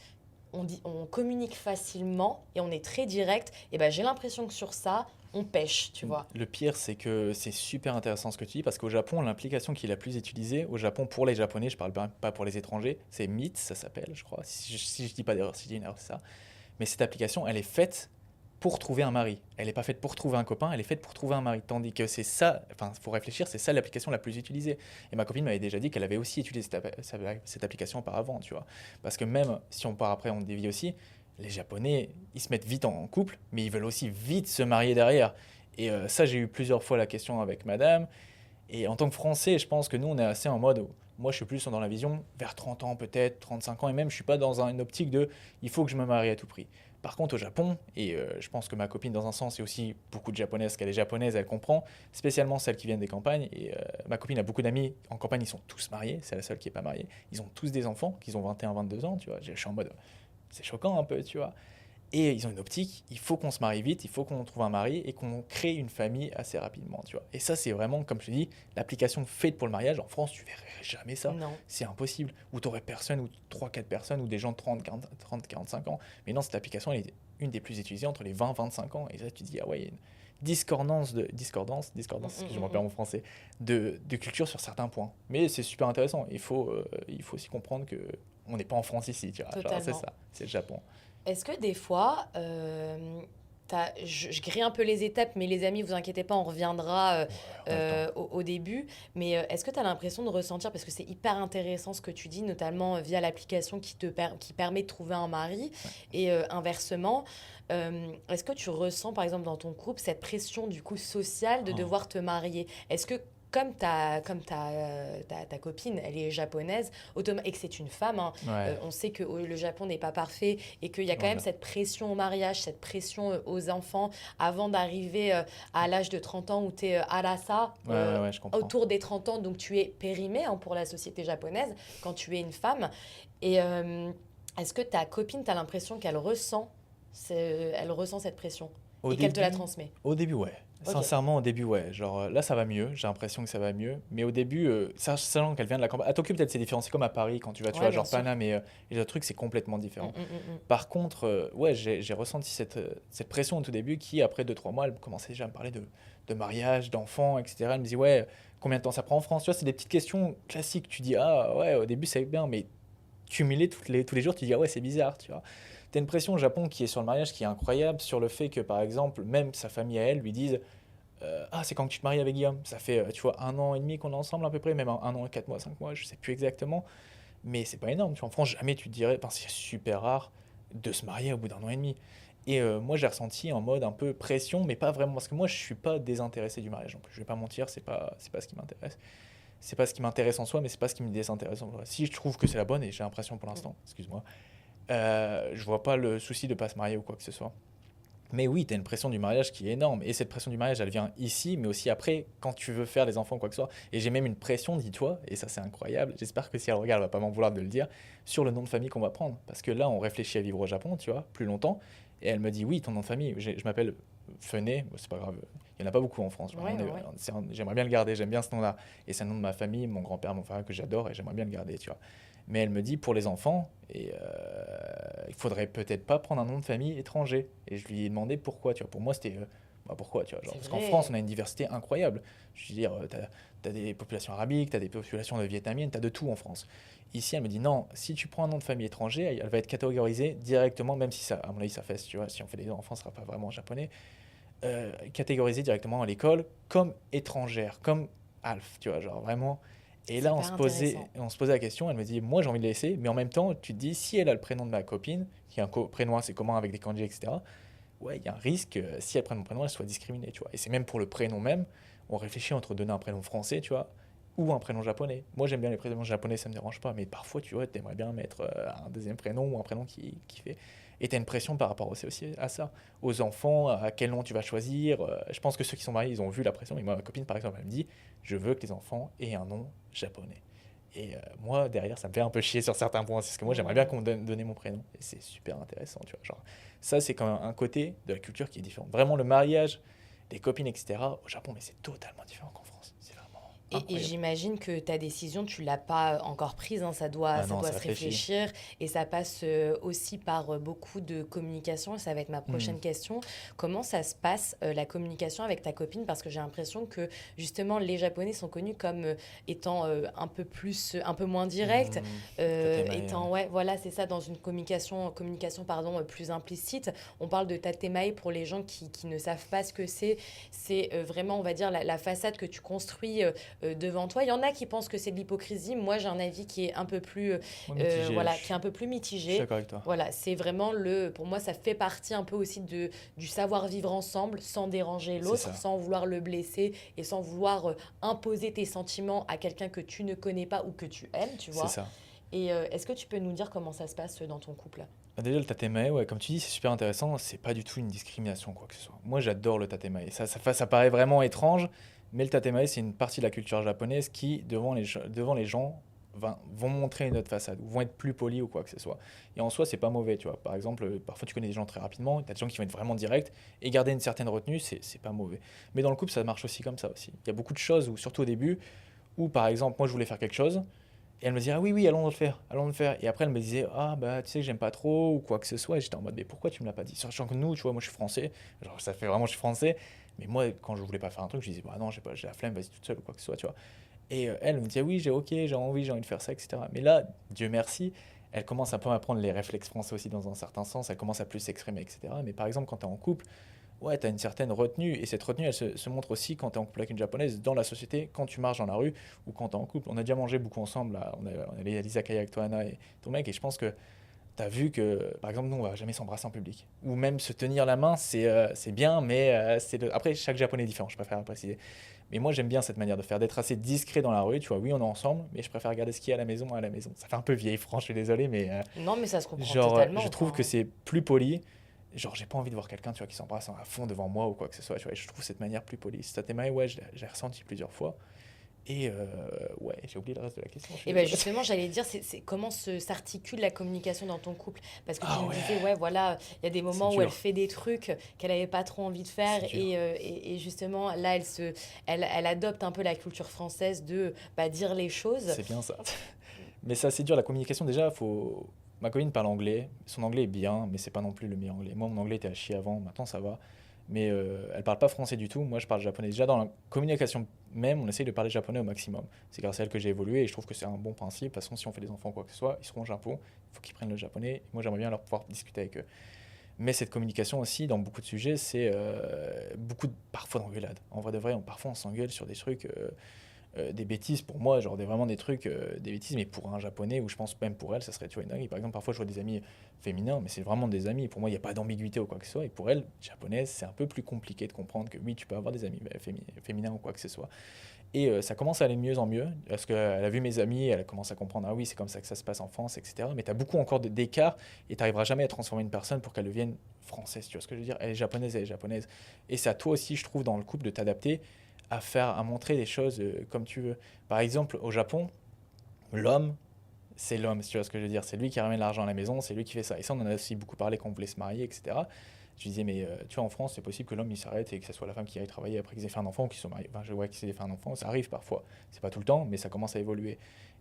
on communique facilement et on est très direct, et ben j'ai l'impression que sur ça, on pêche, tu vois. Le pire, c'est que c'est super intéressant ce que tu dis, parce qu'au Japon, l'implication qui est la plus utilisée, au Japon, pour les Japonais, je parle pas pour les étrangers, c'est Meet, ça s'appelle, je crois. Si je dis pas d'erreur, si je dis une erreur, c'est ça. Mais cette application, elle est faite pour trouver un mari. Elle n'est pas faite pour trouver un copain, elle est faite pour trouver un mari. Tandis que c'est ça, enfin, faut réfléchir, c'est ça l'application la plus utilisée. Et ma copine m'avait déjà dit qu'elle avait aussi utilisé cette application auparavant, tu vois. Parce que même si on part après, on dévie aussi, les Japonais, ils se mettent vite en couple, mais ils veulent aussi vite se marier derrière. Et ça, j'ai eu plusieurs fois la question avec madame. Et en tant que Français, je pense que nous, on est assez en mode. Moi, je suis plus dans la vision vers 30 ans, peut-être 35 ans, et même, je suis pas dans une optique de il faut que je me marie à tout prix. Par contre, au Japon, et je pense que ma copine, dans un sens, et aussi beaucoup de japonaises, qu'elle est japonaise, elle comprend, spécialement celles qui viennent des campagnes. Et ma copine a beaucoup d'amis en campagne, ils sont tous mariés, c'est la seule qui n'est pas mariée. Ils ont tous des enfants, qui ont 21, 22 ans, tu vois. Je suis en mode, c'est choquant un peu, tu vois. Et ils ont une optique, il faut qu'on se marie vite, il faut qu'on trouve un mari et qu'on crée une famille assez rapidement, tu vois. Et ça, c'est vraiment, comme je te dis, l'application faite pour le mariage. En France, tu verrais jamais ça. Non. C'est impossible. Ou tu aurais personne, ou 3-4 personnes, ou des gens de 30-45 ans. Mais non, cette application, elle est une des plus utilisées entre les 20-25 ans. Et là, tu te dis, ah ouais, il y a une discordance, si je m'en perds en français, de culture sur certains points. Mais c'est super intéressant. Il faut aussi comprendre que on n'est pas en France ici, tu vois. Genre, c'est ça, c'est le Japon. Est-ce que des fois, je grille un peu les étapes, mais les amis, vous inquiétez pas, on reviendra au début. Mais est-ce que tu as l'impression de ressentir, parce que c'est hyper intéressant ce que tu dis, notamment via l'application qui permet de trouver un mari, et inversement, est-ce que tu ressens, par exemple, dans ton couple, cette pression du coup sociale de devoir te marier? Est-ce que comme ta copine, elle est japonaise, et que c'est une femme, hein, on sait que le Japon n'est pas parfait et qu'il y a quand même cette pression au mariage, cette pression aux enfants avant d'arriver à l'âge de 30 ans où tu es à l'assa, je comprends. autour des 30 ans, donc tu es périmée hein, pour la société japonaise quand tu es une femme. Et est-ce que ta copine, tu as l'impression qu'elle ressent cette pression et qu'elle te la transmet? Au début, ouais. Ok. Sincèrement, au début, ouais. Genre, là, ça va mieux. J'ai l'impression que ça va mieux. Mais au début, sachant qu'elle vient de la campagne. À Tokyo, peut-être c'est différent. C'est comme à Paris, quand tu vas, tu vois, bien genre sûr. Paname et les autres trucs, c'est complètement différent. Mm. Par contre, ouais, j'ai ressenti cette pression au tout début qui, après 2-3 mois, elle commençait déjà à me parler de mariage, d'enfants, etc. Elle me disait, ouais, combien de temps ça prend en France? Tu vois, c'est des petites questions classiques. Tu dis, ah ouais, au début, c'est bien, mais cumulé tous les jours, tu dis, ah ouais, c'est bizarre, tu vois. T'as une pression au Japon qui est sur le mariage qui est incroyable, sur le fait que, par exemple, même sa famille à elle lui dise ah, c'est quand tu te maries avec Guillaume. Ça fait, tu vois, 1 an et demi qu'on est ensemble à peu près, même 1 an et 4 mois, 5 mois, je sais plus exactement. Mais c'est pas énorme. Tu vois, en France, jamais tu te dirais, enfin, c'est super rare de se marier au bout d'1 an et demi. Et moi, j'ai ressenti en mode un peu pression, mais pas vraiment. Parce que moi, je suis pas désintéressé du mariage non plus. Je vais pas mentir, c'est pas ce qui m'intéresse. C'est pas ce qui m'intéresse en soi, mais c'est pas ce qui me désintéresse en soi. Si je trouve que c'est la bonne, et j'ai l'impression pour l'instant, excuse-moi, je vois pas le souci de pas se marier ou quoi que ce soit. Mais oui, tu as une pression du mariage qui est énorme. Et cette pression du mariage, elle vient ici, mais aussi après, quand tu veux faire des enfants, quoi que ce soit. Et j'ai même une pression, dis-toi, et ça c'est incroyable, j'espère que si elle regarde, elle va pas m'en vouloir de le dire, sur le nom de famille qu'on va prendre. Parce que là, on réfléchit à vivre au Japon, tu vois, plus longtemps. Et elle me dit, oui, ton nom de famille, je m'appelle Fené, bon, c'est pas grave, il n'y en a pas beaucoup en France. J'aimerais bien le garder, j'aime bien ce nom-là. Et c'est un nom de ma famille, mon grand-père, mon frère, que j'adore, et j'aimerais bien le garder, tu vois. Mais elle me dit, pour les enfants, il faudrait peut-être pas prendre un nom de famille étranger. Et je lui ai demandé pourquoi, tu vois. Pour moi, c'était pourquoi, tu vois. Genre, parce qu'en France, on a une diversité incroyable. Je veux dire, t'as des populations arabiques, t'as des populations de vietnamiennes, t'as de tout en France. Ici, elle me dit non, si tu prends un nom de famille étranger, elle va être catégorisée directement, même si ça, à mon avis, ça fait, tu vois, si on fait des enfants, ce sera pas vraiment japonais, catégorisée directement à l'école comme étrangère, comme ALF, tu vois, genre vraiment. Et là, on se posait la question, elle me dit, moi j'ai envie de la laisser, mais en même temps, tu te dis, si elle a le prénom de ma copine, qui est un prénom assez commun avec des kanji, etc., ouais, il y a un risque, si elle prend mon prénom, elle soit discriminée, tu vois. Et c'est même pour le prénom même, on réfléchit entre donner un prénom français, tu vois, ou un prénom japonais. Moi j'aime bien les prénoms japonais, ça me dérange pas, mais parfois, tu vois, t'aimerais bien mettre un deuxième prénom ou un prénom qui fait... Et t'as une pression par rapport aussi à ça, aux enfants, à quel nom tu vas choisir. Je pense que ceux qui sont mariés, ils ont vu la pression. Et moi, ma copine, par exemple, elle me dit, je veux que les enfants aient un nom japonais. Et moi, derrière, ça me fait un peu chier sur certains points. C'est parce que moi, j'aimerais bien qu'on me donne mon prénom. Et c'est super intéressant, tu vois. Genre, ça, c'est quand même un côté de la culture qui est différent. Vraiment, le mariage, les copines, etc., au Japon, mais c'est totalement différent qu'en France. C'est vraiment... Et incroyable. j'imagine que ta décision, tu l'as pas encore prise, hein, Ah ça non, doit ça se réfléchit. réfléchir et ça passe aussi par beaucoup de communication. Et ça va être ma Hmm. prochaine question. Comment ça se passe la communication avec ta copine? Parce que j'ai l'impression que justement les Japonais sont connus comme étant un peu moins directs, Hmm. Tatemae, étant ouais, voilà, c'est ça dans une communication pardon plus implicite. On parle de tatemae pour les gens qui ne savent pas ce que c'est. C'est vraiment, on va dire, la façade que tu construis. Devant toi. Il y en a qui pensent que c'est de l'hypocrisie. Moi, j'ai un avis qui est un peu plus, ouais, mitigé. voilà, qui est un peu plus Je suis mitigé. d'accord avec toi. Voilà, c'est vraiment pour moi, ça fait partie un peu aussi du savoir vivre ensemble, sans déranger C'est l'autre, ça. sans vouloir le blesser et sans vouloir imposer tes sentiments à quelqu'un que tu ne connais pas ou que tu aimes, tu C'est vois. ça. Et est-ce que tu peux nous dire comment ça se passe dans ton couple? Bah, déjà, le tatemae, ouais, comme tu dis, c'est super intéressant. C'est pas du tout une discrimination, quoi que ce soit. Moi, j'adore le tatemae. Ça paraît vraiment étrange, mais le tatemae, c'est une partie de la culture japonaise qui, devant les gens, vont montrer une autre façade, ou vont être plus polis ou quoi que ce soit. Et en soi, c'est pas mauvais, tu vois. Par exemple, parfois tu connais des gens très rapidement, t'as des gens qui vont être vraiment directs, et garder une certaine retenue, c'est pas mauvais. Mais dans le couple, ça marche aussi comme ça aussi. Il y a beaucoup de choses, où, surtout au début, où par exemple, moi je voulais faire quelque chose, et elle me disait, ah oui, oui, allons le faire, allons le faire. Et après, elle me disait, ah bah, tu sais que j'aime pas trop, ou quoi que ce soit. Et j'étais en mode, mais pourquoi tu me l'as pas dit? Sachant que nous, tu vois, moi je suis français, genre ça fait vraiment, je suis français. Mais moi, quand je voulais pas faire un truc, je disais, bah non, j'ai la flemme, vas-y toute seule, ou quoi que ce soit, tu vois. Et elle me disait, oui, j'ai envie de faire ça, etc. Mais là, Dieu merci, elle commence un peu à prendre les réflexes français aussi dans un certain sens, elle commence à plus s'exprimer, etc. Mais par exemple, quand tu es en couple, ouais, tu as une certaine retenue, et cette retenue, elle se montre aussi quand tu es en couple avec une japonaise dans la société, quand tu marches dans la rue ou quand tu es en couple. On a déjà mangé beaucoup ensemble, là. On allait à l'izakaya avec toi, Anna, et ton mec, et je pense que tu as vu que, par exemple, nous, on va jamais s'embrasser en public. Ou même se tenir la main, c'est bien, mais après, chaque japonais est différent, je préfère préciser. Mais moi, j'aime bien cette manière de faire, d'être assez discret dans la rue. Tu vois, oui, on est ensemble, mais je préfère regarder ce qu'il y a à la maison. Ça fait un peu vieille, franchement, je suis désolé, mais Non, mais ça se comprend genre, totalement. je trouve que Enfin, c'est plus poli. Genre, j'ai pas envie de voir quelqu'un, tu vois, qui s'embrasse à fond devant moi ou quoi que ce soit, tu vois. Et je trouve cette manière plus polie. Satemae, ouais, j'ai ressenti plusieurs fois. Et ouais, j'ai oublié le reste de la question. Je suis et ben désolé. justement, j'allais dire, c'est comment s'articule la communication dans ton couple? Parce que tu Ah me ouais, disais, ouais, voilà, il y a des c'est moments où elle dur, fait des trucs qu'elle avait pas trop envie de faire, c'est dur. et justement, là, elle adopte un peu la culture française de dire les choses. C'est bien ça. Mais ça, c'est dur. La communication, déjà, faut. Ma copine parle anglais. Son anglais est bien, mais c'est pas non plus le meilleur anglais. Moi, mon anglais était à chier avant. Maintenant, ça va. Mais elle parle pas français du tout. Moi, je parle japonais. Déjà, dans la communication même, on essaye de parler japonais au maximum. C'est grâce à elle que j'ai évolué et je trouve que c'est un bon principe. De toute façon, si on fait des enfants ou quoi que ce soit, ils seront au Japon. Il faut qu'ils prennent le japonais. Moi, j'aimerais bien leur pouvoir discuter avec eux. Mais cette communication aussi, dans beaucoup de sujets, c'est parfois d'engueulades. En vrai de vrai, parfois on s'engueule sur des trucs. Des bêtises pour moi, genre vraiment des trucs, des bêtises, mais pour un japonais, ou je pense même pour elle, ça serait tu vois, une dinguerie. Par exemple, parfois je vois des amis féminins, mais c'est vraiment des amis. Pour moi, il n'y a pas d'ambiguïté ou quoi que ce soit. Et pour elle, japonaise, c'est un peu plus compliqué de comprendre que oui, tu peux avoir des amis féminins ou quoi que ce soit. Et ça commence à aller de mieux en mieux, parce qu'elle a vu mes amis, elle commence à comprendre, ah oui, c'est comme ça que ça se passe en France, etc. Mais tu as beaucoup encore d'écart, et tu n'arriveras jamais à transformer une personne pour qu'elle devienne française, tu vois ce que je veux dire? Elle est japonaise, elle est japonaise. Et c'est à toi aussi, je trouve, dans le couple, de t'adapter à montrer des choses comme tu veux. Par exemple, au Japon, l'homme, c'est l'homme, si tu vois ce que je veux dire. C'est lui qui ramène l'argent à la maison, c'est lui qui fait ça. Et ça, on en a aussi beaucoup parlé quand on voulait se marier, etc. Je disais, mais tu vois, en France, c'est possible que l'homme il s'arrête et que ce soit la femme qui aille travailler après qu'ils aient fait un enfant ou qu'ils soient mariés. Enfin, je vois qu'ils aient fait un enfant, ça arrive parfois. C'est pas tout le temps, mais ça commence à évoluer.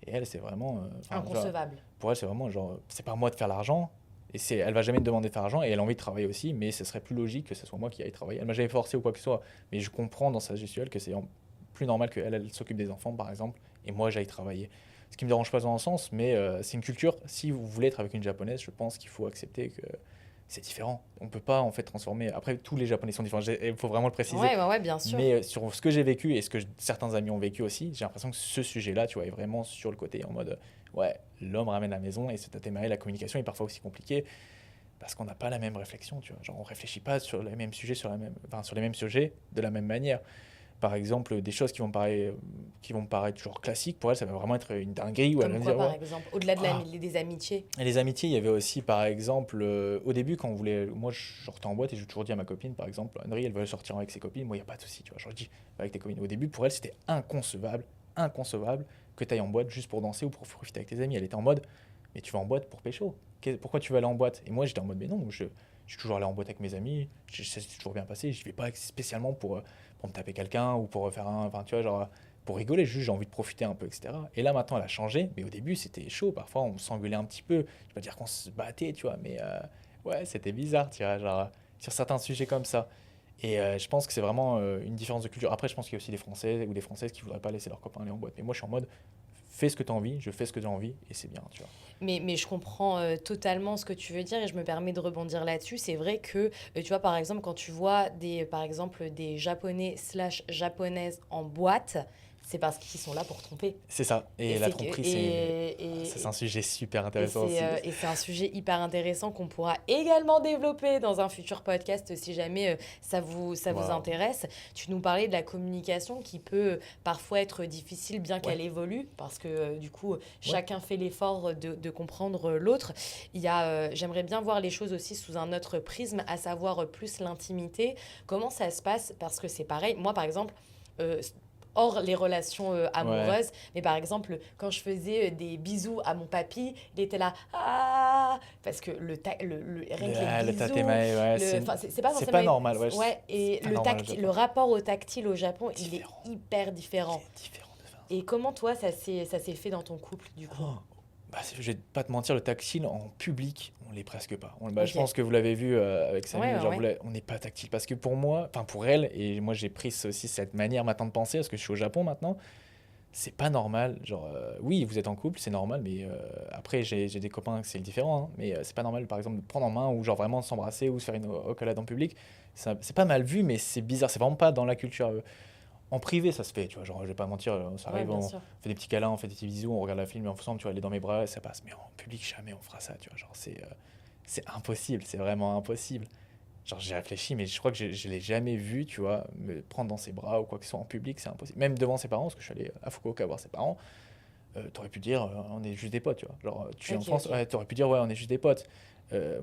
Et elle, c'est vraiment. Inconcevable. Pour elle, c'est vraiment genre, c'est pas à moi de faire l'argent. Et elle va jamais me demander de faire l'argent et elle a envie de travailler aussi, mais ce serait plus logique que ce soit moi qui aille travailler. Elle m'a jamais forcé ou quoi que ce soit, mais je comprends dans sa gestuelle que c'est plus normal qu'elle elle s'occupe des enfants, par exemple, et moi j'aille travailler. Ce qui me dérange pas dans le sens, mais c'est une culture. Si vous voulez être avec une japonaise, je pense qu'il faut accepter que c'est différent. On peut pas en fait transformer. Après, tous les japonais sont différents. Il faut vraiment le préciser. Ouais, bien sûr. Mais sur ce que j'ai vécu et ce que certains amis ont vécu aussi, j'ai l'impression que ce sujet-là, tu vois, est vraiment sur le côté en mode, ouais, l'homme ramène la maison et ce tatemae, la communication est parfois aussi compliquée parce qu'on n'a pas la même réflexion, tu vois. Genre, on réfléchit pas sur les mêmes sujets, sur les mêmes sujets de la même manière. Par exemple, des choses qui vont me paraître genre classiques, pour elle, ça va vraiment être une dinguerie où elle va Comme me quoi, dire, par ouais. exemple, au-delà Ah. des amitiés? Et les amitiés, il y avait aussi, par exemple, au début, quand on voulait. Moi, je sortais en boîte et j'ai toujours dit à ma copine, par exemple, Henry, elle veut sortir avec ses copines. Moi, il n'y a pas de souci, tu vois. Je dis, va avec tes copines. Au début, pour elle, c'était inconcevable que tu ailles en boîte juste pour danser ou pour profiter avec tes amis. Elle était en mode, mais tu vas en boîte pour pécho. Pourquoi tu vas aller en boîte? Et moi, j'étais en mode, mais non, je suis toujours allé en boîte avec mes amis, ça s'est toujours bien passé. Je vais pas spécialement pour me taper quelqu'un ou pour faire un. Enfin, tu vois, genre. pour rigoler, juste j'ai envie de profiter un peu, etc. Et là, maintenant, elle a changé, mais au début, c'était chaud. Parfois, on s'engueulait un petit peu. Je vais pas dire qu'on se battait, tu vois, mais ouais, c'était bizarre, tu vois, genre, sur certains sujets comme ça. Et je pense que c'est vraiment une différence de culture. Après, je pense qu'il y a aussi des Français ou des Françaises qui voudraient pas laisser leurs copains aller en boîte. Mais moi, je suis en mode, fais ce que tu as envie, je fais ce que j'ai envie, et c'est bien, tu vois. Mais je comprends totalement ce que tu veux dire et je me permets de rebondir là-dessus. C'est vrai que, tu vois, par exemple, quand tu vois par exemple, des Japonais slash japonaises en boîte, c'est parce qu'ils sont là pour tromper. C'est ça. Et la tromperie, c'est un sujet super intéressant aussi. Et c'est un sujet hyper intéressant qu'on pourra également développer dans un futur podcast si jamais ça vous intéresse. Tu nous parlais de la communication qui peut parfois être difficile bien qu'elle évolue parce que du coup, chacun fait l'effort de comprendre l'autre. J'aimerais bien voir les choses aussi sous un autre prisme, à savoir plus l'intimité. Comment ça se passe? Parce que c'est pareil. Moi, par exemple, hors les relations amoureuses. Mais par exemple, quand je faisais des bisous à mon papy, il était là, ah, parce que rien que les le bisous, tatemae, ouais, c'est pas c'est forcément pas normal, ouais. ouais, et C'est pas normal au Japon. le rapport au tactile au Japon, il est Différent. hyper différent. C'est différent de faire. Et comment toi, ça s'est fait dans ton couple, du coup? Bah, je vais pas te mentir, le tactile en public, on l'est presque pas. Ok. Je pense que vous l'avez vu avec Samy, Ouais, genre, ouais. on n'est pas tactile. Parce que pour moi, enfin pour elle, et moi j'ai pris aussi cette manière maintenant de penser, parce que je suis au Japon maintenant, c'est pas normal. Genre, oui, vous êtes en couple, c'est normal, mais après, j'ai des copains, c'est différent, hein, mais c'est pas normal, par exemple, de prendre en main ou genre vraiment s'embrasser ou se faire une accolade en public. C'est pas mal vu, mais c'est bizarre, c'est vraiment pas dans la culture. En privé, ça se fait, tu vois, genre, je vais pas mentir, ça Ouais, arrive, bien on sûr. fait des petits câlins, on fait des petits bisous, on regarde la film ensemble, tu vois, elle est dans mes bras, et ça passe. Mais en public, jamais on fera ça, tu vois, genre, c'est impossible, c'est vraiment impossible. Genre, j'ai réfléchi, mais je crois que je l'ai jamais vu, tu vois, me prendre dans ses bras ou quoi que ce soit en public, c'est impossible. Même devant ses parents, parce que je suis allé à Fukuoka voir ses parents, t'aurais pu dire, on est juste des potes, tu vois. Genre, tu es en Ok, France, ok. ouais, t'aurais pu dire, ouais, on est juste des potes.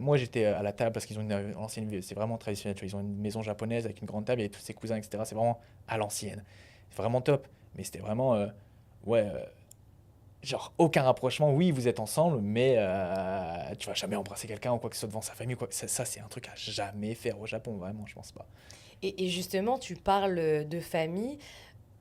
Moi, j'étais à la table parce qu'ils ont une ancienne, c'est vraiment traditionnel, tu vois, ils ont une maison japonaise avec une grande table et tous ses cousins, etc. C'est vraiment à l'ancienne. C'est vraiment top. Mais c'était vraiment, ouais, genre aucun rapprochement. Oui, vous êtes ensemble, mais tu vas jamais embrasser quelqu'un ou quoi que ce soit devant sa famille. Quoi. Ça, c'est un truc à jamais faire au Japon, vraiment, je pense pas. Et justement, tu parles de famille.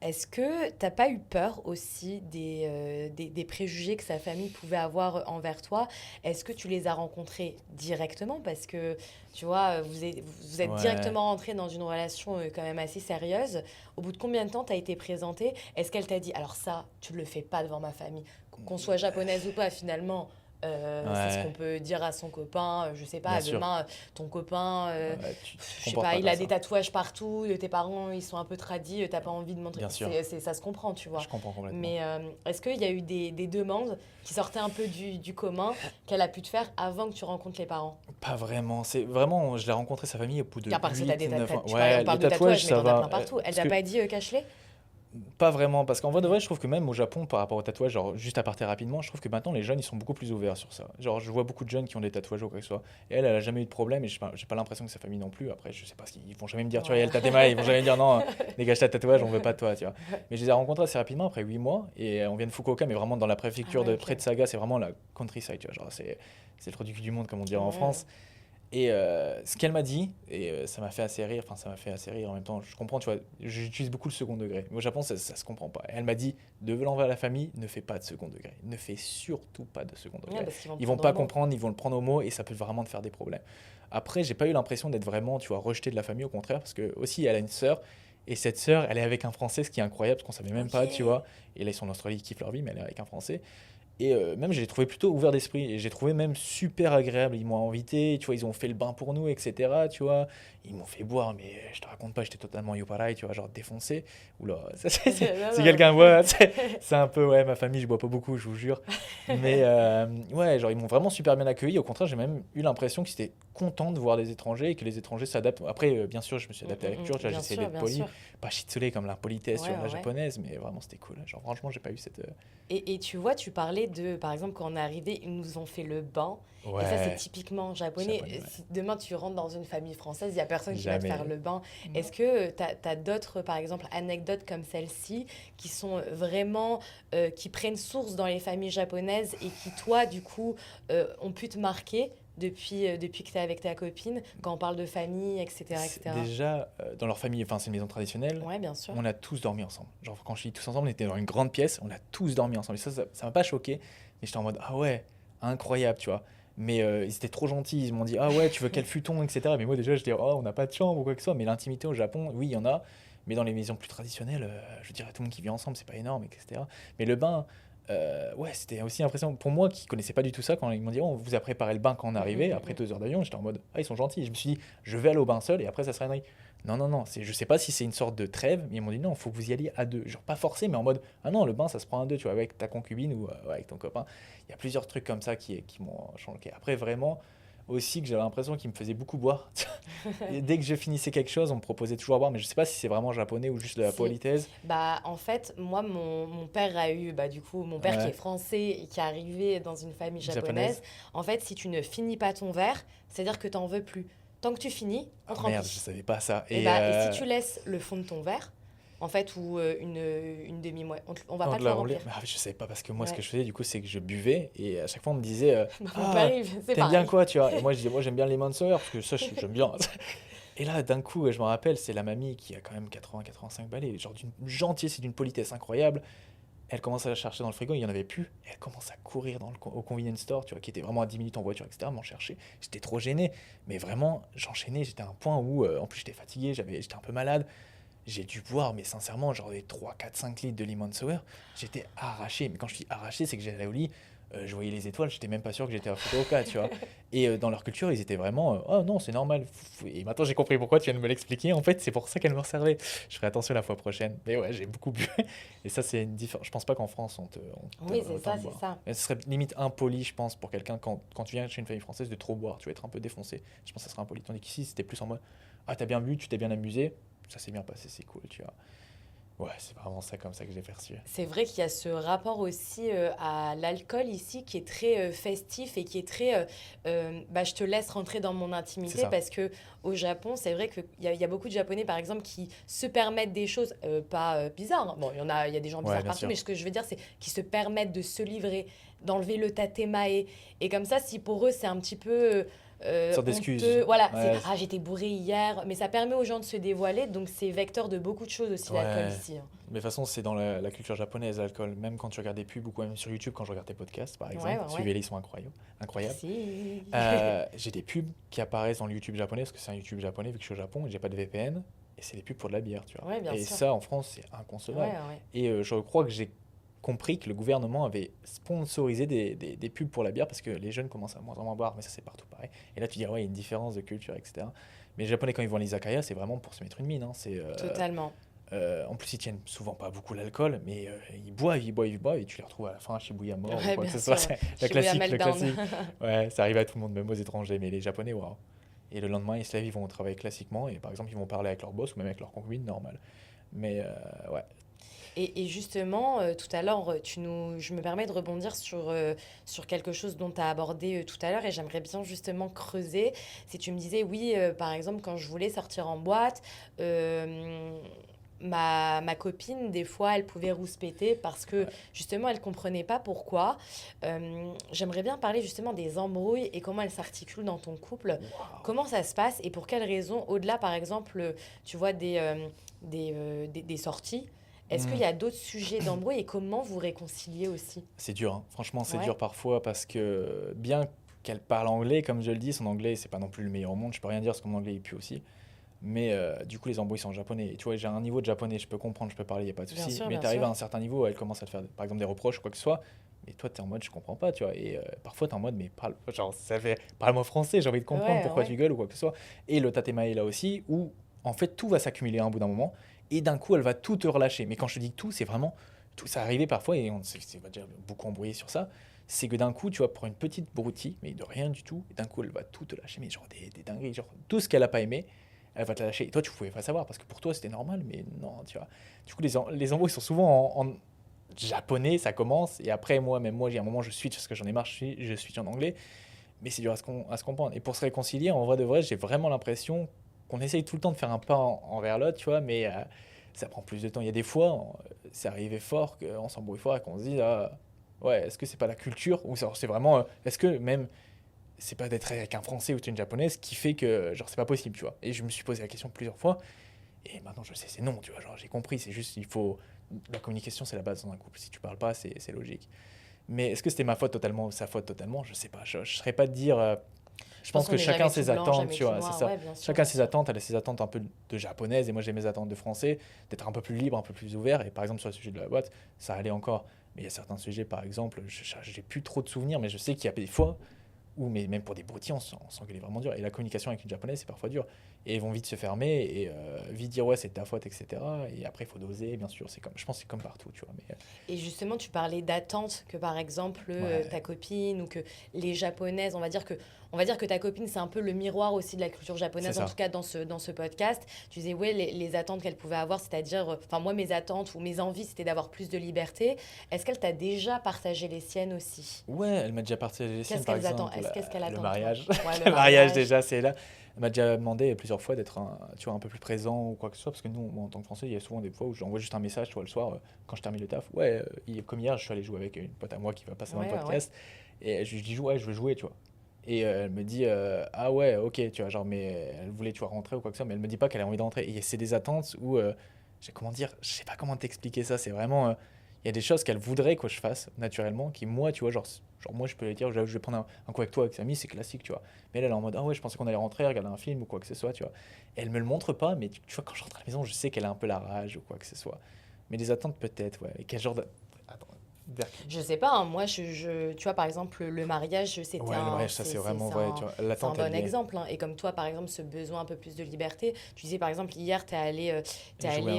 Est-ce que t'as pas eu peur aussi des préjugés que sa famille pouvait avoir envers toi? Est-ce que tu les as rencontrés directement? Parce que, tu vois, vous êtes Ouais. directement rentrés dans une relation quand même assez sérieuse. Au bout de combien de temps t'as été présentée? Est-ce qu'elle t'a dit, alors ça, tu le fais pas devant ma famille, qu'on soit japonaise ou pas finalement? C'est ce Ouais, qu'on peut dire à son copain. Je sais bien pas, sûr. demain, ton copain, Ouais, tu te je sais comportes pas, pas il comme a des ça. tatouages partout, tes parents, ils sont un peu tradis, t'as pas envie de montrer. Bien sûr, Ça se comprend, tu vois. je comprends complètement. Mais est-ce qu'il y a eu des demandes qui sortaient un peu du commun qu'elle a pu te faire avant que tu rencontres les parents? Pas vraiment. C'est vraiment, je l'ai rencontré sa famille au bout de Car parce que 8 9 ans. on Ouais, parle les de tatouages, tatouages, mais ça t'en as va. plein partout. Elle Parce t'a que pas dit cache-les? pas vraiment, parce qu'en vrai de vrai, je trouve que même au Japon, par rapport aux tatouages, genre juste à partir rapidement, je trouve que maintenant les jeunes ils sont beaucoup plus ouverts sur ça. Genre, je vois beaucoup de jeunes qui ont des tatouages ou quoi que ce soit. Et elle a jamais eu de problème et j'ai pas l'impression que sa famille non plus. Après, je sais pas ce qu'ils vont jamais me dire, tu vois, il y a Ouais. le tatema, ils vont jamais me dire non, dégage ta tatouage, on veut pas de toi, tu vois. Mais je les ai rencontrés assez rapidement, après 8 mois, et on vient de Fukuoka, mais vraiment dans la Ah préfecture ouais, de ok. près de Saga, c'est vraiment la countryside, tu vois. Genre, c'est le trou du cul du monde, comme on dirait en Ouais. France. Et ce qu'elle m'a dit, et ça m'a fait assez rire, enfin ça m'a fait assez rire en même temps, je comprends, tu vois, j'utilise beaucoup le second degré. Mais au Japon, ça se comprend pas. Et elle m'a dit, de l'envers à la famille, ne fais pas de second degré. Ne fais surtout pas de second degré. Ouais, parce qu'ils vont te Ils vont prendre pas au mot. comprendre, ils vont le prendre au mot et ça peut vraiment te faire des problèmes. Après, j'ai pas eu l'impression d'être vraiment, tu vois, rejeté de la famille, au contraire, parce que aussi elle a une sœur, et cette sœur, elle est avec un Français, ce qui est incroyable, parce qu'on savait même pas, tu Ok. vois. Et là, ils sont en Australie, ils kiffent leur vie, mais elle est avec un Français. Et même, je l'ai trouvé plutôt ouvert d'esprit. Et j'ai trouvé même super agréable. Ils m'ont invité, tu vois, ils ont fait le bain pour nous, etc. Tu vois, ils m'ont fait boire, mais je te raconte pas, j'étais totalement yoparai, tu vois, genre défoncé. Oula, Non, si non. quelqu'un boit, c'est un peu, ouais, ma famille, je bois pas beaucoup, je vous jure. Mais ouais, genre, ils m'ont vraiment super bien accueilli. Au contraire, j'ai même eu l'impression qu'ils étaient contents de voir des étrangers et que les étrangers s'adaptent. Après, bien sûr, je me suis adapté à la culture, tu vois, Bien j'essayais sûr, d'être bien poli. sûr. Pas shitsolé comme l'impolitesse, Ouais, tu vois, la ouais. japonaise, mais vraiment, c'était cool. Genre, franchement, j'ai pas eu cette. Et tu vois, tu parlais de, par exemple, quand on est arrivé, ils nous ont fait le bain. Et ça, c'est Ouais, typiquement japonais. japonais, ouais. Si demain tu rentres dans une famille française, il n'y a personne qui va te Jamais. faire le bain. Non. Est-ce que tu as, d'autres, par exemple, anecdotes comme celle-ci qui sont vraiment, qui prennent source dans les familles japonaises et qui, toi, du coup, ont pu te marquer depuis que tu es avec ta copine, quand on parle de famille, etc. etc. Déjà, dans leur famille, enfin, c'est une maison traditionnelle, Ouais, bien sûr. on a tous dormi ensemble. Genre, quand je dis tous ensemble, on était dans une grande pièce, on a tous dormi ensemble. Et ça m'a pas choqué, mais j'étais en mode, ah ouais, incroyable, tu vois. Mais ils étaient trop gentils, ils m'ont dit, ah ouais, tu veux quel futon, etc. Mais moi, déjà, je dis, oh, on n'a pas de chambre ou quoi que ce soit. Mais l'intimité au Japon, oui, il y en a. Mais dans les maisons plus traditionnelles, je dirais tout le monde qui vit ensemble, c'est pas énorme, etc. Mais le bain, ouais, c'était aussi impressionnant pour moi qui connaissais pas du tout ça. Quand ils m'ont dit, oh, on vous a préparé le bain quand on est arrivé, après 2 heures d'avion, j'étais en mode, ah, ils sont gentils. Je me suis dit, je vais aller au bain seul et après, ça sera une. Non, non, non, je sais pas si c'est une sorte de trêve, mais ils m'ont dit, non, il faut que vous y alliez à deux. Genre, pas forcé, mais en mode, ah non, le bain, ça se prend à deux, tu vois, avec ta concubine ou avec ton copain. Il y a plusieurs trucs comme ça qui m'ont choqué. Après, vraiment, aussi que j'avais l'impression qu'ils me faisaient beaucoup boire. Et dès que je finissais quelque chose, on me proposait toujours à boire, mais je sais pas si c'est vraiment japonais ou juste de la Si. politesse. Bah, en fait, moi, mon père a eu, bah, du coup, mon père qui Ouais. est français et qui est arrivé dans une famille japonaise. Japonaise. En fait, si tu ne finis pas ton verre, c'est-à-dire que tu n'en veux plus. Tant que tu finis, on Ah te merde, je remplit. savais pas ça. Et si tu laisses le fond de ton verre, en fait, ou une demi-moitié, on va on pas te te la le remplit. remplir. Ah, je savais pas parce que moi, ce Ouais. que je faisais, du coup, c'est que je buvais et à chaque fois, on me disait Mon ah, père, c'est t'aimes bien pareil. quoi, tu vois? Et moi, je disais, moi, j'aime bien les lemon sour parce que ça, j'aime bien. Et là, d'un coup, je me rappelle, c'est la mamie qui a quand même 80-85 balais, genre d'une gentillesse et d'une politesse incroyable. Elle commence à la chercher dans le frigo, il n'y en avait plus. Et elle commence à courir au convenience store, tu vois, qui était vraiment à 10 minutes en voiture, etc., m'en chercher. J'étais trop gêné. Mais vraiment, j'enchaînais. J'étais à un point où, en plus, j'étais fatigué, j'étais un peu malade. J'ai dû boire, mais sincèrement, genre des 3, 4, 5 litres de lemon sour. J'étais arraché. Mais quand je dis arraché, c'est que j'allais au lit, je voyais les étoiles, j'étais même pas sûr que j'étais à Fukuoka, tu vois. Et dans leur culture, ils étaient vraiment, oh non, c'est normal. Et maintenant, j'ai compris pourquoi tu viens de me l'expliquer. En fait, c'est pour ça qu'elle me resservait. Je ferai attention la fois prochaine. Mais ouais, j'ai beaucoup bu. Et ça, c'est une différence. Je pense pas qu'en France, on te Oui, donne c'est autant ça, de c'est boire. ça. Mais ce serait limite impoli, je pense, pour quelqu'un, quand tu viens chez une famille française, de trop boire. Tu vas être un peu défoncé. Je pense que ça serait impoli. Tandis qu'ici, c'était plus en mode, ah, t'as bien bu, tu t'es bien amusé. Ça s'est bien passé, c'est cool, tu vois. Ouais, c'est vraiment ça comme ça que j'ai perçu. C'est vrai qu'il y a ce rapport aussi à l'alcool ici qui est très festif et qui est très bah, je te laisse rentrer dans mon C'est intimité ça. parce que au Japon, c'est vrai qu'il y a beaucoup de Japonais par exemple qui se permettent des choses pas bizarres. Hein. Bon, il y a des gens Ouais, bizarres bien partout, sûr. mais ce que je veux dire, c'est qu'ils se permettent de se livrer, d'enlever le tatemae. Et comme ça, si pour eux, c'est un petit peu. Une sorte d'excuse. Honteux, voilà, Ouais, c'est j'étais bourré hier, mais ça permet aux gens de se dévoiler, donc c'est vecteur de beaucoup de choses aussi l'alcool ouais. ici. Hein. Mais de toute façon, c'est dans la culture japonaise, l'alcool. Même quand tu regardes des pubs ou quoi, même sur YouTube, quand je regarde tes podcasts, par exemple, Ouais, ouais, ouais. suivez-les, ils sont incroyables. Incroyables. Si. J'ai des pubs qui apparaissent dans le YouTube japonais, parce que c'est un YouTube japonais, vu que je suis au Japon et j'ai pas de VPN. Et c'est des pubs pour de la bière, tu vois. Ouais, bien Et sûr. ça, en France, c'est Ouais, inconcevable. ouais. Et je crois que j'ai compris que le gouvernement avait sponsorisé des pubs pour la bière parce que les jeunes commencent à moins en moins boire, mais ça c'est partout pareil. Et là tu dis, ah ouais, il y a une différence de culture, etc. Mais les Japonais, quand ils vont à l'izakaya, c'est vraiment pour se mettre une mine. Hein. Totalement. En plus, ils tiennent souvent pas beaucoup l'alcool, mais ils boivent, ils boivent, ils boivent, et tu les retrouves à la fin chez Bouilla mort Ouais, ou quoi que bien ce soit. sûr. C'est Shibuya le Meltdown. classique. Ouais, ça arrive à tout le monde, même aux étrangers, mais les Japonais, waouh. Et le lendemain, ils se lèvent, ils vont au travail classiquement, et par exemple, ils vont parler avec leur boss ou même avec leur concubine, normal. Mais ouais, Et justement, tout à l'heure, je me permets de rebondir sur quelque chose dont tu as abordé tout à l'heure et j'aimerais bien justement creuser. Si tu me disais, oui, par exemple, quand je voulais sortir en boîte, ma copine, des fois, elle pouvait rouspéter parce que ouais. justement, elle comprenait pas pourquoi. J'aimerais bien parler justement des embrouilles et comment elles s'articulent dans ton couple. Waouh. Comment ça se passe et pour quelles raisons, au-delà, par exemple, tu vois, des sorties, est-ce qu'il Hmm. y a d'autres sujets d'embrouille et comment vous réconciliez aussi? C'est dur, hein. Franchement, c'est Ouais, dur parfois parce que bien qu'elle parle anglais, comme je le dis, son anglais, c'est pas non plus le meilleur au monde. Je peux rien dire parce que mon anglais, il pue aussi. Mais du coup, les embrouilles sont en japonais. Et tu vois, j'ai un niveau de japonais, je peux comprendre, je peux parler, il n'y a pas de bien souci. sûr, Mais bien tu arrives à sûr. un certain niveau, elle commence à te faire, par exemple, des reproches ou quoi que ce soit. Mais toi, tu es en mode, je comprends pas, tu vois. Et parfois, tu es en mode, mais parle, genre, parle-moi français, j'ai envie de comprendre Ouais, pourquoi tu ouais. gueules ou quoi que ce soit. Et le tatemae là aussi, où en fait, tout va s'accumuler à un bout d'un moment. Et d'un coup, elle va tout te relâcher. Mais quand je te dis tout, c'est vraiment tout. Ça arrivait parfois, et on va déjà beaucoup embrouillé sur ça. C'est que d'un coup, tu vois, pour une petite broutille, mais de rien du tout, et d'un coup, elle va tout te lâcher, mais genre des dingueries, genre tout ce qu'elle a pas aimé, elle va te la lâcher. Et toi, tu pouvais pas savoir, parce que pour toi, c'était normal, mais non, tu vois. Du coup, les embrouilles sont souvent en japonais, ça commence, et après, même moi, j'ai un moment, je switch, parce que j'en ai marre, je switch en anglais, mais c'est dur à se comprendre. Et pour se réconcilier, en vrai de vrai, j'ai vraiment l'impression qu'on essaye tout le temps de faire un pas envers l'autre, tu vois, mais ça prend plus de temps. Il y a des fois, c'est arrivé fort, qu'on s'embrouille fort et qu'on se dit, ah, ouais, est-ce que c'est pas la culture ou c'est vraiment, est-ce que même c'est pas d'être avec un Français ou une Japonaise qui fait que, genre, c'est pas possible, tu vois. Et je me suis posé la question plusieurs fois, et maintenant je sais, c'est non, tu vois, genre, j'ai compris, c'est juste, il faut. La communication, c'est la base dans un couple. Si tu parles pas, c'est logique. Mais est-ce que c'était ma faute totalement ou sa faute totalement? Je sais pas. Je ne saurais pas te dire. Je pense qu'on que est chacun a jamais ses tout blanc, attentes, jamais tu tout vois, noir. c'est ça. Ouais, bien sûr, Chacun a bien ses sûr. attentes, elle a ses attentes un peu de japonaise et moi j'ai mes attentes de français, d'être un peu plus libre, un peu plus ouvert. Et par exemple, sur le sujet de la boîte, ça allait encore. Mais il y a certains sujets, par exemple, j'ai plus trop de souvenirs, mais je sais qu'il y a des fois où, mais même pour des broutilles, on s'engueulait vraiment dur. Et la communication avec une japonaise, c'est parfois dur. Et ils vont vite se fermer et vite dire ouais, c'est ta faute, etc. Et après, il faut doser, bien sûr. Je pense que c'est comme partout, tu vois. Mais, Et justement, tu parlais d'attente que par exemple ouais, ta copine ou que les japonaises, on va dire que ta copine c'est un peu le miroir aussi de la culture c'est japonaise en ça. tout cas dans ce podcast. Tu disais ouais les attentes qu'elle pouvait avoir, c'est-à-dire enfin moi mes attentes ou mes envies c'était d'avoir plus de liberté. Est-ce qu'elle t'a déjà partagé les siennes aussi? Ouais, elle m'a déjà partagé les siennes, Qu'est-ce par qu'elles attendent? exemple, Qu'est-ce qu'elle le attend de toi? mariage. Ouais, le Le mariage, mariage. déjà, c'est là. Elle m'a déjà demandé plusieurs fois d'être tu vois, un peu plus présent ou quoi que ce soit, parce que nous, moi, en tant que Français, il y a souvent des fois où j'envoie juste un message, tu vois, le soir, quand je termine le taf. Ouais, comme hier, je suis allé jouer avec une pote à moi qui va passer dans le Ouais, ouais, ouais. podcast, et je lui dis, ouais, je veux jouer, tu vois. Et elle me dit, ah ouais, ok, tu vois, genre, mais elle voulait, tu vois, rentrer ou quoi que ce soit, mais elle me dit pas qu'elle a envie de rentrer. Et c'est des attentes où, comment dire, je sais pas comment t'expliquer ça, c'est vraiment. Il y a des choses qu'elle voudrait que je fasse naturellement, qui moi, tu vois, genre moi je peux lui dire, je vais prendre un coup avec toi, avec ses amis, c'est classique, tu vois. Mais elle est en mode, ah ouais, je pensais qu'on allait rentrer, regarder un film ou quoi que ce soit, tu vois. Et elle me le montre pas, mais tu vois, quand je rentre à la maison, je sais qu'elle a un peu la rage ou quoi que ce soit. Mais des attentes peut-être, ouais. Et quel genre de. Attends, vers qui? Je sais pas, hein, moi, tu vois, par exemple, le mariage, Ouais, le mariage, ça c'est vraiment vrai, tu vois. c'est un L'attente, elle bon y est. exemple, hein. Et comme toi, par exemple, ce besoin un peu plus de liberté, tu disais, par exemple, hier, t'es Jouer allé un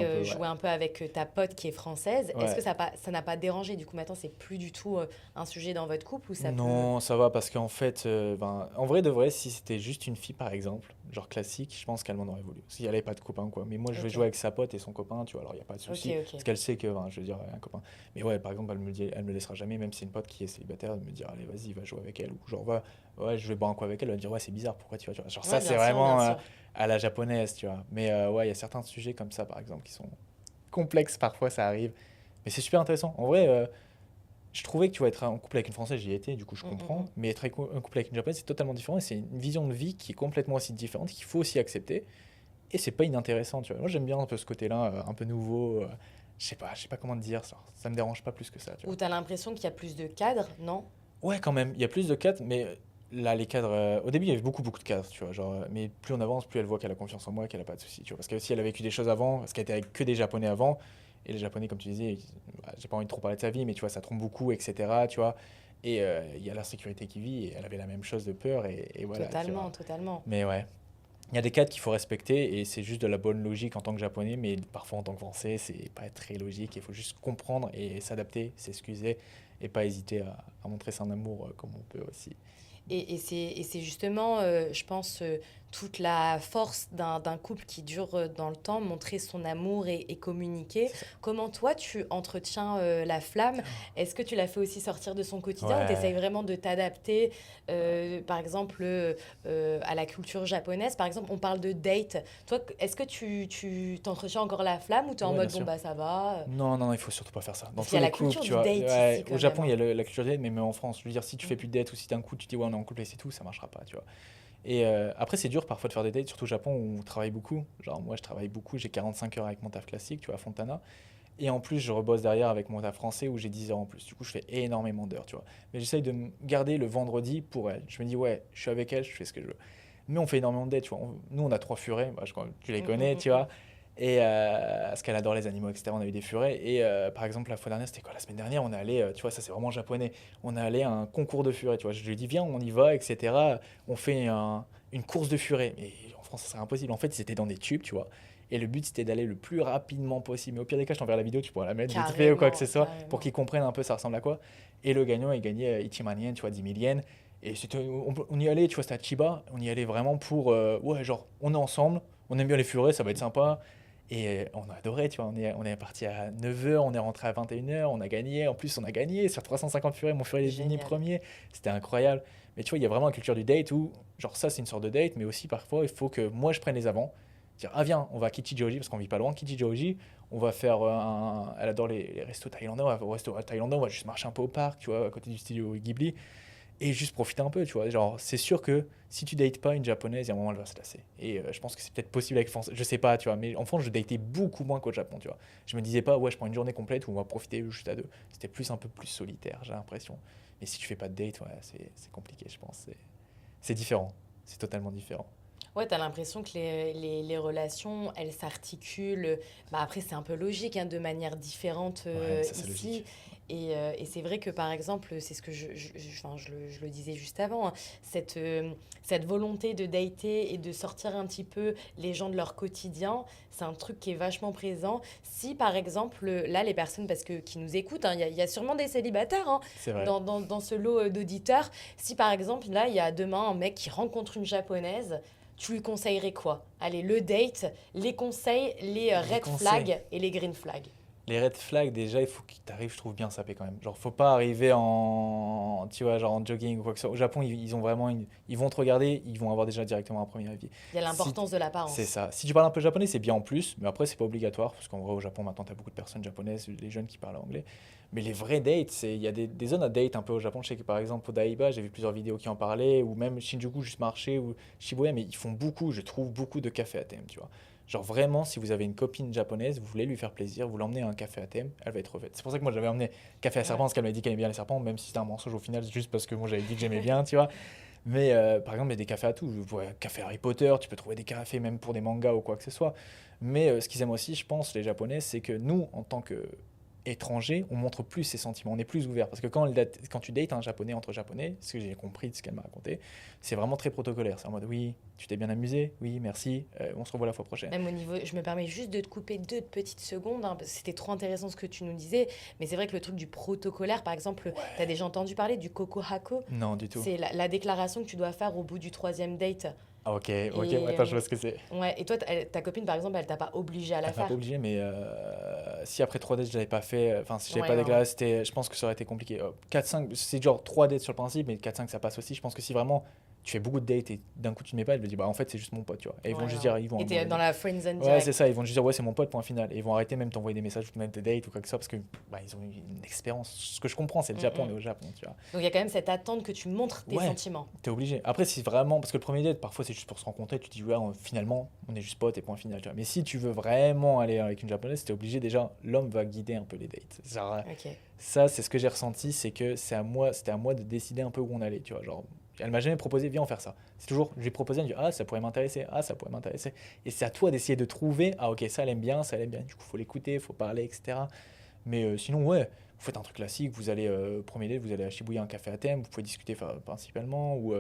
peu, ouais. jouer un peu avec ta pote qui est française. Est-ce que Ouais. ça n'a pas dérangé? Du coup, maintenant, c'est plus du tout un sujet dans votre couple ou ça peut... Non, ça va parce qu'en fait, ben, en vrai de vrai, si c'était juste une fille par exemple, genre classique, je pense qu'elle m'en aurait voulu. Si elle avait pas de copain quoi. Mais moi, je vais Ok, jouer avec sa pote et son copain, tu vois, alors il y a pas de ok, souci ok. parce qu'elle sait que, ben, je veux dire, un copain. Mais ouais, par exemple, elle me laissera jamais, même si c'est une pote qui est célibataire, de me dire, allez, vas-y, va jouer avec elle ou genre va, ouais, je vais boire un coup avec elle, elle va me dire, ouais, c'est bizarre, pourquoi tu vas, tu vois. Genre ça, Ouais, c'est bien sûr, bien vraiment sûr. à la japonaise, tu vois. Mais ouais, il y a certains sujets comme ça, par exemple, qui sont complexes parfois, ça arrive. Mais c'est super intéressant. En vrai. Je trouvais que tu vois, être en couple avec une Française, j'y étais, du coup je Mm, mm, comprends. mm. Mais être en couple avec une Japonaise, c'est totalement différent et c'est une vision de vie qui est complètement aussi différente, qu'il faut aussi accepter. Et c'est pas inintéressant, tu vois. Moi j'aime bien un peu ce côté-là, un peu nouveau. Je sais pas comment te dire ça. Ça me dérange pas plus que ça, tu Ou vois. t'as l'impression qu'il y a plus de cadres, non? Ouais, quand même, il y a plus de cadres, mais là, les cadres. Au début, il y avait beaucoup, beaucoup de cadres, tu vois. Genre, mais plus on avance, plus elle voit qu'elle a confiance en moi, qu'elle a pas de soucis, tu vois. Parce que si elle a vécu des choses avant, parce qu'elle était avec que des Japonais avant, et les Japonais, comme tu disais, j'ai pas envie de trop parler de sa vie, mais tu vois, ça trompe beaucoup, etc., tu vois. Et il y a l'insécurité qui vit, et elle avait la même chose de peur, et voilà, tu Totalement, vois. totalement. Mais ouais. Il y a des cadres qu'il faut respecter, et c'est juste de la bonne logique en tant que Japonais, mais parfois en tant que Français, c'est pas très logique. Il faut juste comprendre et s'adapter, s'excuser, et pas hésiter à montrer son amour comme on peut aussi. Et c'est justement, je pense, toute la force d'un couple qui dure dans le temps, montrer son amour et communiquer. C'est ça. Comment toi, tu entretiens la flamme? Est-ce que tu la fais aussi sortir de son quotidien ou tu essayes Ouais. vraiment de t'adapter, par exemple, à la culture japonaise? Par exemple, on parle de date. Toi, est-ce que tu t'entretiens encore la flamme ou tu es en Ouais, bien mode, bon, sûr. bah ça va? Non, non, il faut surtout pas faire ça. Dans Parce qu'il tous y a les la couples, culture tu du vois. date ici Ouais, au quand même, Japon, il y hein. a la culture du date, mais même en France, je veux dire, si tu fais plus de date ou si d'un coup tu dis ouais, on est en couple et c'est tout, ça marchera pas, tu vois. Et après, c'est dur parfois de faire des dates, surtout au Japon où on travaille beaucoup. Genre, moi, je travaille beaucoup, j'ai 45 heures avec mon taf classique, tu vois, à Fontana. Et en plus, je rebosse derrière avec mon taf français où j'ai 10 heures en plus. Du coup, je fais énormément d'heures, tu vois. Mais j'essaye de me garder le vendredi pour elle. Je me dis, ouais, je suis avec elle, je fais ce que je veux. Mais on fait énormément de dates, tu vois. Nous, on a 3 furets, bah, tu les Mm, mm, connais, mm, tu mm. vois. Et parce qu'elle adore les animaux, etc. On a eu des furets. Et par exemple, la fois dernière, c'était quoi? La semaine dernière, on est allé, tu vois, ça c'est vraiment japonais. On est allé à un concours de furets, tu vois. Je lui ai dit, viens, on y va, etc. On fait une course de furets. Et en France, ça serait impossible. En fait, c'était dans des tubes, tu vois. Et le but, c'était d'aller le plus rapidement possible. Mais au pire des cas, je t'enverrai la vidéo, tu pourras la mettre vite fait ou quoi que ce Carrément, soit, pour carrément. qu'ils comprennent un peu ça ressemble à quoi. Et le gagnant, il gagnait Ichiman yen, tu vois, 10 000 yens. Et on y allait, tu vois, c'était à Chiba. On y allait vraiment pour, ouais, genre, on est ensemble, on aime bien les furets, ça va être sympa. Et on a adoré, tu vois, on est parti à 9 h, on est rentré à 21 h, on a gagné. En plus, on a gagné sur 350 furets, mon furet est fini Génial. premier. C'était incroyable. Mais tu vois, il y a vraiment une culture du date où, genre, ça, c'est une sorte de date, mais aussi parfois, il faut que moi, je prenne les avants. Dire, ah, viens, on va à Kichijoji, parce qu'on vit pas loin, Kichijoji. On va faire Elle adore les restos thaïlandais, on va au resto thaïlandais, on va juste marcher un peu au parc, tu vois, à côté du studio Ghibli. et juste profiter un peu, tu vois. Genre, c'est sûr que si tu dates pas une japonaise, il y a un moment, elle va se lasser. Et je pense que c'est peut-être possible avec France, je sais pas, tu vois, mais en France, je datais beaucoup moins qu'au Japon, tu vois. Je me disais pas, ouais, je prends une journée complète où on va profiter juste à deux. C'était plus un peu plus solitaire, j'ai l'impression. Mais si tu fais pas de date, ouais, c'est compliqué, je pense. C'est différent. C'est totalement différent. Ouais, t'as l'impression que les relations, elles s'articulent. Bah après, c'est un peu logique, hein, de manière différente Ouais, ça c'est ici. logique. Et c'est vrai que, par exemple, c'est ce que enfin, je le disais juste avant, hein, cette volonté de dater et de sortir un petit peu les gens de leur quotidien, c'est un truc qui est vachement présent. Si, par exemple, là, les personnes parce que, qui nous écoutent, hein, il y a sûrement des célibataires, hein, C'est vrai. dans ce lot d'auditeurs. Si, par exemple, là, il y a demain un mec qui rencontre une japonaise, tu lui conseillerais quoi? Allez, le date, les conseils, les Les red conseils. flags et les green flags. Les red flags, déjà, il faut qu'ils t'arrivent, je trouve, bien sapé quand même. Genre, faut pas arriver en, tu vois, genre en jogging ou quoi que ce soit. Au Japon, ils ont vraiment ils vont te regarder, ils vont avoir déjà directement un premier avis. Il y a Si, l'importance de c'est l'apparence. ça. Si tu parles un peu japonais, c'est bien en plus, mais après, c'est pas obligatoire, parce qu'en vrai, au Japon, maintenant, tu as beaucoup de personnes japonaises, les jeunes qui parlent anglais. Mais les vrais dates, il y a des zones à date un peu au Japon. Je sais que par exemple, Odaiba, j'ai vu plusieurs vidéos qui en parlaient, ou même Shinjuku, juste marché, ou Shibuya, mais ils font beaucoup, je trouve, beaucoup de cafés à thème, tu vois. Genre vraiment, si vous avez une copine japonaise, vous voulez lui faire plaisir, vous l'emmenez à un café à thème, elle va être refaite. C'est pour ça que moi j'avais emmené café à serpent Ouais. parce qu'elle m'a dit qu'elle aimait bien les serpents, même si c'était un mensonge au final, juste parce que moi j'avais dit que j'aimais bien, tu vois. Mais par exemple, il y a des cafés à tout. Ouais, café Harry Potter, tu peux trouver des cafés même pour des mangas ou quoi que ce soit. Mais ce qu'ils aiment aussi, je pense, les Japonais, c'est que nous, en tant que étrangers, on montre plus ses sentiments, on est plus ouvert. Parce que quand tu dates un japonais entre japonais, ce que j'ai compris de ce qu'elle m'a raconté, c'est vraiment très protocolaire. C'est en mode oui, tu t'es bien amusé, oui, merci, on se revoit la fois prochaine. Même au niveau, je me permets juste de te couper 2 petites secondes, hein, parce que c'était trop intéressant ce que tu nous disais, mais c'est vrai que le truc du protocolaire, par exemple, tu as déjà entendu parler du kokohako? Non, du tout. C'est la déclaration que tu dois faire au bout du troisième date. Ah, ok, ok, Et, attends, je vois ce que c'est. ouais, et toi, ta copine, par exemple, elle t'a pas obligé à la Elle m'a pas faire. obligé, mais si après 3 dates je l'avais pas fait, enfin si j'avais Ouais, pas ouais, déclaré, je pense que ça aurait été compliqué. 4-5, c'est genre 3 dates sur le principe, mais 4-5 ça passe aussi. Je pense que si vraiment tu fais beaucoup de dates et d'un coup tu ne mets pas, elle me dit bah en fait c'est juste mon pote, tu vois. Et ils ouais, vont juste ouais. dire, ils vont Et t'es dans abandonner. la friend zone Ouais, c'est direct. ça, ils vont juste dire ouais, c'est mon pote, point final. Et ils vont arrêter même de t'envoyer des messages ou même des dates ou quoi que ce soit parce que bah, ils ont eu une expérience. Ce que je comprends, c'est le Mm, Japon, on est mm. au Japon, tu vois. Donc il y a quand même cette attente que tu montres tes Ouais, sentiments. t'es obligé. Après, si vraiment, parce que le premier date, parfois c'est juste pour se rencontrer, tu te dis ouais, finalement, on est juste potes et point final, tu vois. Mais si tu veux vraiment aller avec une japonaise, t'es obligé déjà, l'homme va guider un peu les dates. Genre, Ok. ça, c'est ce que j'ai ressenti, c'est que c'était à moi de décider un peu où on allait, tu vois. Genre, elle m'a jamais proposé, viens, on faire ça. C'est toujours, je lui ai proposé, elle me dit, ah, ça pourrait m'intéresser, ah, ça pourrait m'intéresser. Et c'est à toi d'essayer de trouver, ah, ok, ça, elle aime bien, ça, elle aime bien. Du coup, faut l'écouter, faut parler, etc. Mais sinon, ouais, vous faites un truc classique, vous allez, premier date, vous allez à Shibuya, un café à thème, vous pouvez discuter principalement, ou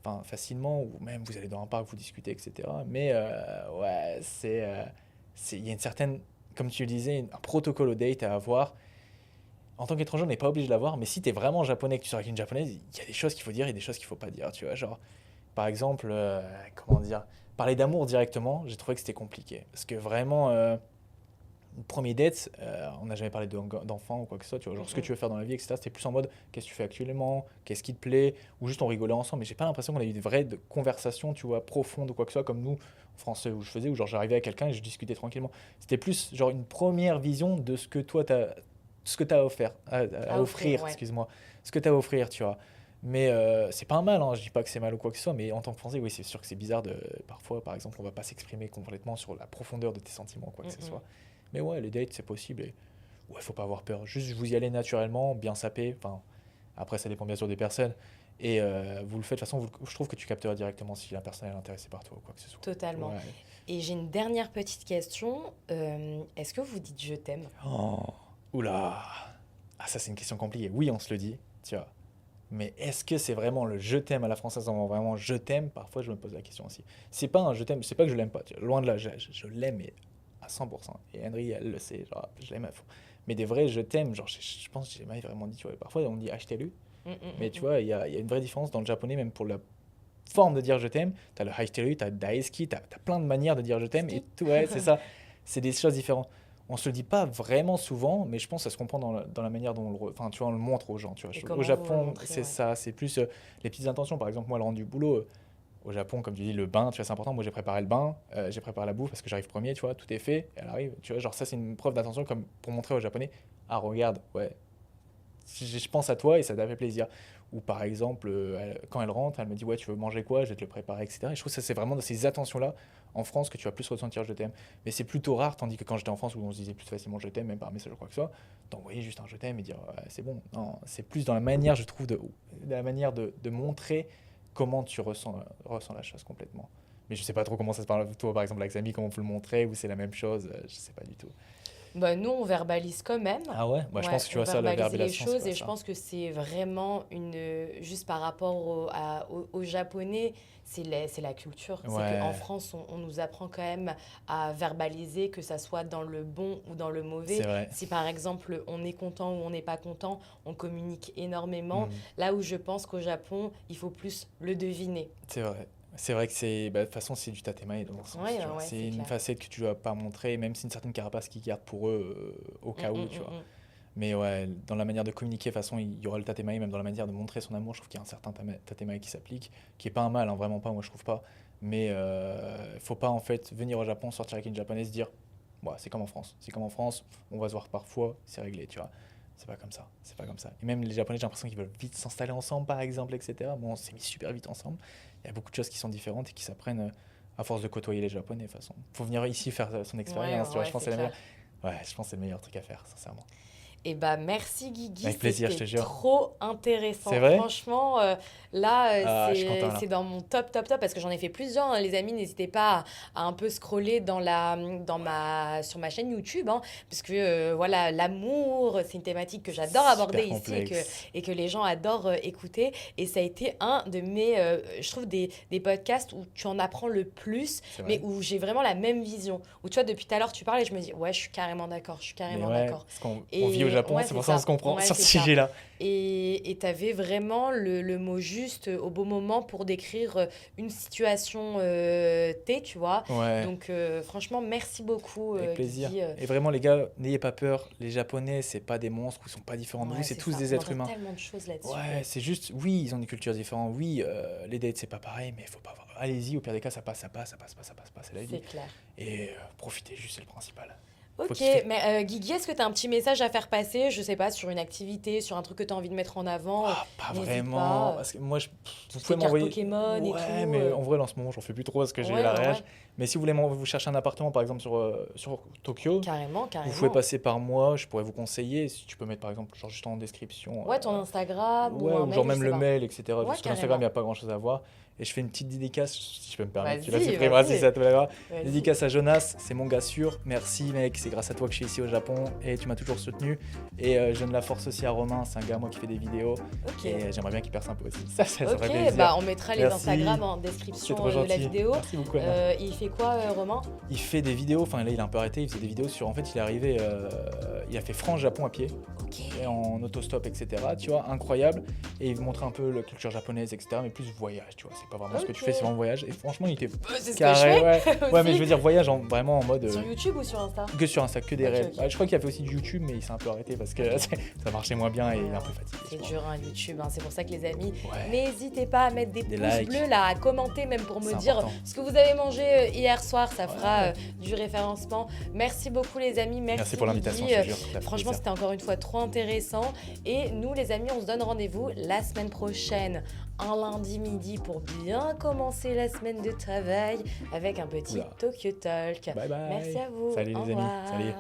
enfin, facilement, ou même vous allez dans un parc, vous discutez, etc. Mais ouais, il y a une certaine, comme tu le disais, un protocole au date à avoir en tant qu'étranger, on n'est pas obligé de l'avoir, mais si tu es vraiment japonais, que tu sors avec une japonaise, il y a des choses qu'il faut dire et des choses qu'il faut pas dire, tu vois. Genre, par exemple, comment dire, parler d'amour directement, j'ai trouvé que c'était compliqué. Parce que vraiment, le premier date, on n'a jamais parlé d'enfants ou quoi que ce soit, tu vois. Genre, ce que tu veux faire dans la vie, etc. C'était plus en mode, qu'est-ce que tu fais actuellement, qu'est-ce qui te plaît, ou juste on rigolait ensemble. Mais j'ai pas l'impression qu'on a eu des vraies conversations, tu vois, profondes ou quoi que ce soit, comme nous, en français, où je faisais, où genre j'arrivais à quelqu'un et je discutais tranquillement. C'était plus genre une première vision de ce que toi, ce que tu as à offrir, à À offrir, offrir, ouais. excuse-moi, ce que tu as à offrir, tu vois. Mais c'est pas un mal, hein, je dis pas que c'est mal ou quoi que ce soit, mais en tant que Français, oui, c'est sûr que c'est bizarre de. Parfois, par exemple, on va pas s'exprimer complètement sur la profondeur de tes sentiments, quoi que ce Mm, mm. soit. Mais ouais, les dates, c'est possible. Et ouais, faut pas avoir peur. Juste, vous y allez naturellement, bien sapé. Enfin, après, ça dépend bien sûr des personnes. Et vous le faites, de toute façon, je trouve que tu capteras directement si la personne est intéressée par toi ou quoi que ce soit. Totalement. Ouais. Et j'ai une dernière petite question. Est-ce que vous dites je t'aime? Oh, oula. Ah, ça, c'est une question compliquée. Oui, on se le dit, tu vois. Mais est-ce que c'est vraiment le je t'aime à la française, vraiment je t'aime? Parfois, je me pose la question aussi. C'est pas un je t'aime, c'est pas que je l'aime pas. Tu vois. Loin de là, je l'aime mais à 100%. Et Henry, elle le sait, genre, je l'aime à fond. Mais des vrais je t'aime, genre, je pense que j'ai jamais vraiment dit, tu vois. Parfois, on dit lu, Mm, mm, mais mm, tu mm. vois, il y a une vraie différence dans le japonais, même pour la forme de dire je t'aime. T'as le lu, t'as daisuki, t'as plein de manières de dire je t'aime. Et Ski. tout, ouais, c'est ça. C'est des choses différentes. On se le dit pas vraiment souvent, mais je pense que ça se comprend dans la manière dont enfin, tu vois, on le montre aux gens. Tu vois. Et Au comment vous le Japon, montrez, c'est ouais. ça, c'est plus les petites intentions. Par exemple, moi, le rendu du boulot, au Japon, comme tu dis, le bain, tu vois, c'est important. Moi, j'ai préparé le bain, j'ai préparé la bouffe parce que j'arrive premier, tu vois, tout est fait, elle arrive. Tu vois, genre ça, c'est une preuve d'attention comme pour montrer aux Japonais, ah, regarde, ouais, je pense à toi et ça t'a fait plaisir. Ou par exemple, quand elle rentre, elle me dit ouais, tu veux manger quoi, je vais te le préparer, etc. Et je trouve que ça, c'est vraiment dans ces attentions-là en France que tu vas plus ressentir je t'aime. Mais c'est plutôt rare, tandis que quand j'étais en France où on se disait plus facilement je t'aime, même par message ou quoi que ce soit, d'envoyer juste un je t'aime et dire ouais, c'est bon. Non, c'est plus dans la manière, je trouve, de la manière de montrer comment tu ressens la chose complètement. Mais je sais pas trop comment ça se parle, toi par exemple avec Samy, comment on peut le montrer, ou c'est la même chose, je sais pas du tout. Bah, nous, on verbalise quand même. Ah ouais, je Ouais, pense que tu on vois ça, la verbalise les verbalisation, c'est choses pas et je ça. pense que c'est vraiment juste par rapport aux Japonais, c'est la culture. C'est qu'en Ouais, France, on nous apprend quand même à verbaliser, que ça soit dans le bon ou dans le mauvais. c'est vrai. Si par exemple on est content ou on n'est pas content, on communique énormément. Mhm. Là où je pense qu'au Japon, il faut plus le deviner. C'est vrai. C'est vrai que c'est, bah, de toute façon, c'est du tatemae dans le sens, Ouais, tu vois. ouais, C'est c'est une clair. facette que tu dois pas montrer, même si c'est une certaine carapace qu'ils gardent pour eux au cas où, tu vois. Mais ouais, dans la manière de communiquer, de toute façon, il y aura le tatemae, même dans la manière de montrer son amour, je trouve qu'il y a un certain tatemae qui s'applique, qui est pas un mal, hein, vraiment pas, moi je trouve pas. Mais faut pas en fait venir au Japon, sortir avec une japonaise, dire, ouais, c'est comme en France, c'est comme en France, on va se voir parfois, c'est réglé, tu vois. C'est pas comme ça, c'est pas comme ça. Et même les Japonais, j'ai l'impression qu'ils veulent vite s'installer ensemble, par exemple, etc. Bon, on s'est mis super vite ensemble. Il y a beaucoup de choses qui sont différentes et qui s'apprennent à force de côtoyer les Japonais, de toute façon. Faut venir ici faire son Ouais, expérience, tu vois. ouais, Je pense c'est que c'est clair. ouais, je pense que c'est le meilleur truc à faire, sincèrement. Et bah merci Guigui, Avec plaisir, je c'était te jure. trop intéressant. C'est vrai? Franchement, là, Ah, je suis content là. c'est dans mon top parce que j'en ai fait plusieurs, hein. Les amis, n'hésitez pas à un peu scroller sur ma chaîne YouTube, hein, parce que voilà, l'amour, c'est une thématique que j'adore aborder Super ici complexe. et que les gens adorent écouter. Et ça a été un de mes, je trouve, des podcasts où tu en apprends le plus, C'est mais vrai. où j'ai vraiment la même vision. Où tu vois, depuis tout à l'heure, tu parles et je me dis, ouais, je suis carrément d'accord, je suis Mais carrément ouais, d'accord. parce qu'on vit au Et Japon, ouais, c'est c'est pour ça qu'on ça. se comprend Ouais, sur c'est ce ça. sujet-là. Et tu avais vraiment le mot juste au bon moment pour décrire une situation T, tu vois. Ouais. Donc, franchement, merci beaucoup, Avec plaisir. Guigui. Et vraiment, les gars, n'ayez pas peur. Les Japonais, c'est pas des monstres, ils sont pas différents de vous, Ouais, c'est c'est tous ça. des On êtres entend humains. tellement de choses là-dessus. Ouais, c'est juste, oui, ils ont des cultures différentes. Oui, les dates, c'est pas pareil, mais il faut pas avoir. Allez-y, au pire des cas, ça passe, c'est la vie. C'est clair. Et profitez juste, c'est le principal. Faut Ok, kiffer. mais Guigui, est-ce que tu as un petit message à faire passer, je sais pas, sur une activité, sur un truc que tu as envie de mettre en avant? Ah, pas N'hésite vraiment. pas. Parce que moi, Toutes vous ces pouvez cartes m'envoyer. Pokémon et Ouais, tout. mais en vrai, là, en ce moment, j'en fais plus trop parce que j'ai Ouais, la ouais, ouais. rage. Mais si vous voulez vous chercher un appartement, par exemple, sur Tokyo, Carrément, vous pouvez carrément. passer par moi, je pourrais vous conseiller. Si tu peux mettre, par exemple, genre juste en description. Ouais, ton Instagram ou Ouais, un ou genre mail, je même sais le pas. mail, etc. Ouais, Parce que l'Instagram, il carrément. n'y a pas grand chose à voir. Et je fais une petite dédicace, si je peux me permettre. Tu la Vas-y, supprimeras si vas-y. ça te plaira. Vas-y. Dédicace à Jonas, c'est mon gars sûr. Merci mec, c'est grâce à toi que je suis ici au Japon et tu m'as toujours soutenu. Et je donne la force aussi à Romain, c'est un gars moi qui fait des vidéos. Ok. Et j'aimerais bien qu'il perce un peu aussi. Ça ferait Ok, plaisir. bah on mettra les Merci. Instagram en C'est description trop de la gentil. vidéo. Merci beaucoup Anna. Il fait quoi, Romain? Il fait des vidéos, enfin là il a un peu arrêté, il faisait des vidéos sur. En fait, il est arrivé, il a fait France-Japon à pied. Ok. Et en autostop, etc. Tu vois, incroyable. Et il montrait un peu la culture japonaise, etc. Mais plus voyage, tu vois. C'est pas vraiment ce que tu Ok. fais, c'est vraiment voyage. Et franchement, il était C'est ce carré. que je fais. Ouais. Ouais, mais aussi. je veux dire voyage vraiment en mode. Sur YouTube ou sur Insta? Que sur Insta, que des Ok, réels. ok. Ouais, je crois qu'il a fait aussi du YouTube, mais il s'est un peu arrêté parce que Ok. ça marchait moins bien et il est un peu fatigué. C'est je crois. dur, hein, YouTube. Hein. C'est pour ça que les amis, Ouais. n'hésitez pas à mettre des Des pouces likes. bleus là, à commenter même pour me C'est dire important. ce que vous avez mangé hier soir. Ça fera Ouais. du référencement. Merci beaucoup les amis. Merci pour l'invitation, Guigui. je te jure. ça fait Franchement, plaisir. c'était encore une fois trop intéressant. Et nous, les amis, on se donne rendez-vous la semaine prochaine, un lundi midi, pour bien commencer la semaine de travail avec un petit Oula. Tokyo Talk. Bye bye. Merci à vous. Salut Au les amis. revoir. Salut.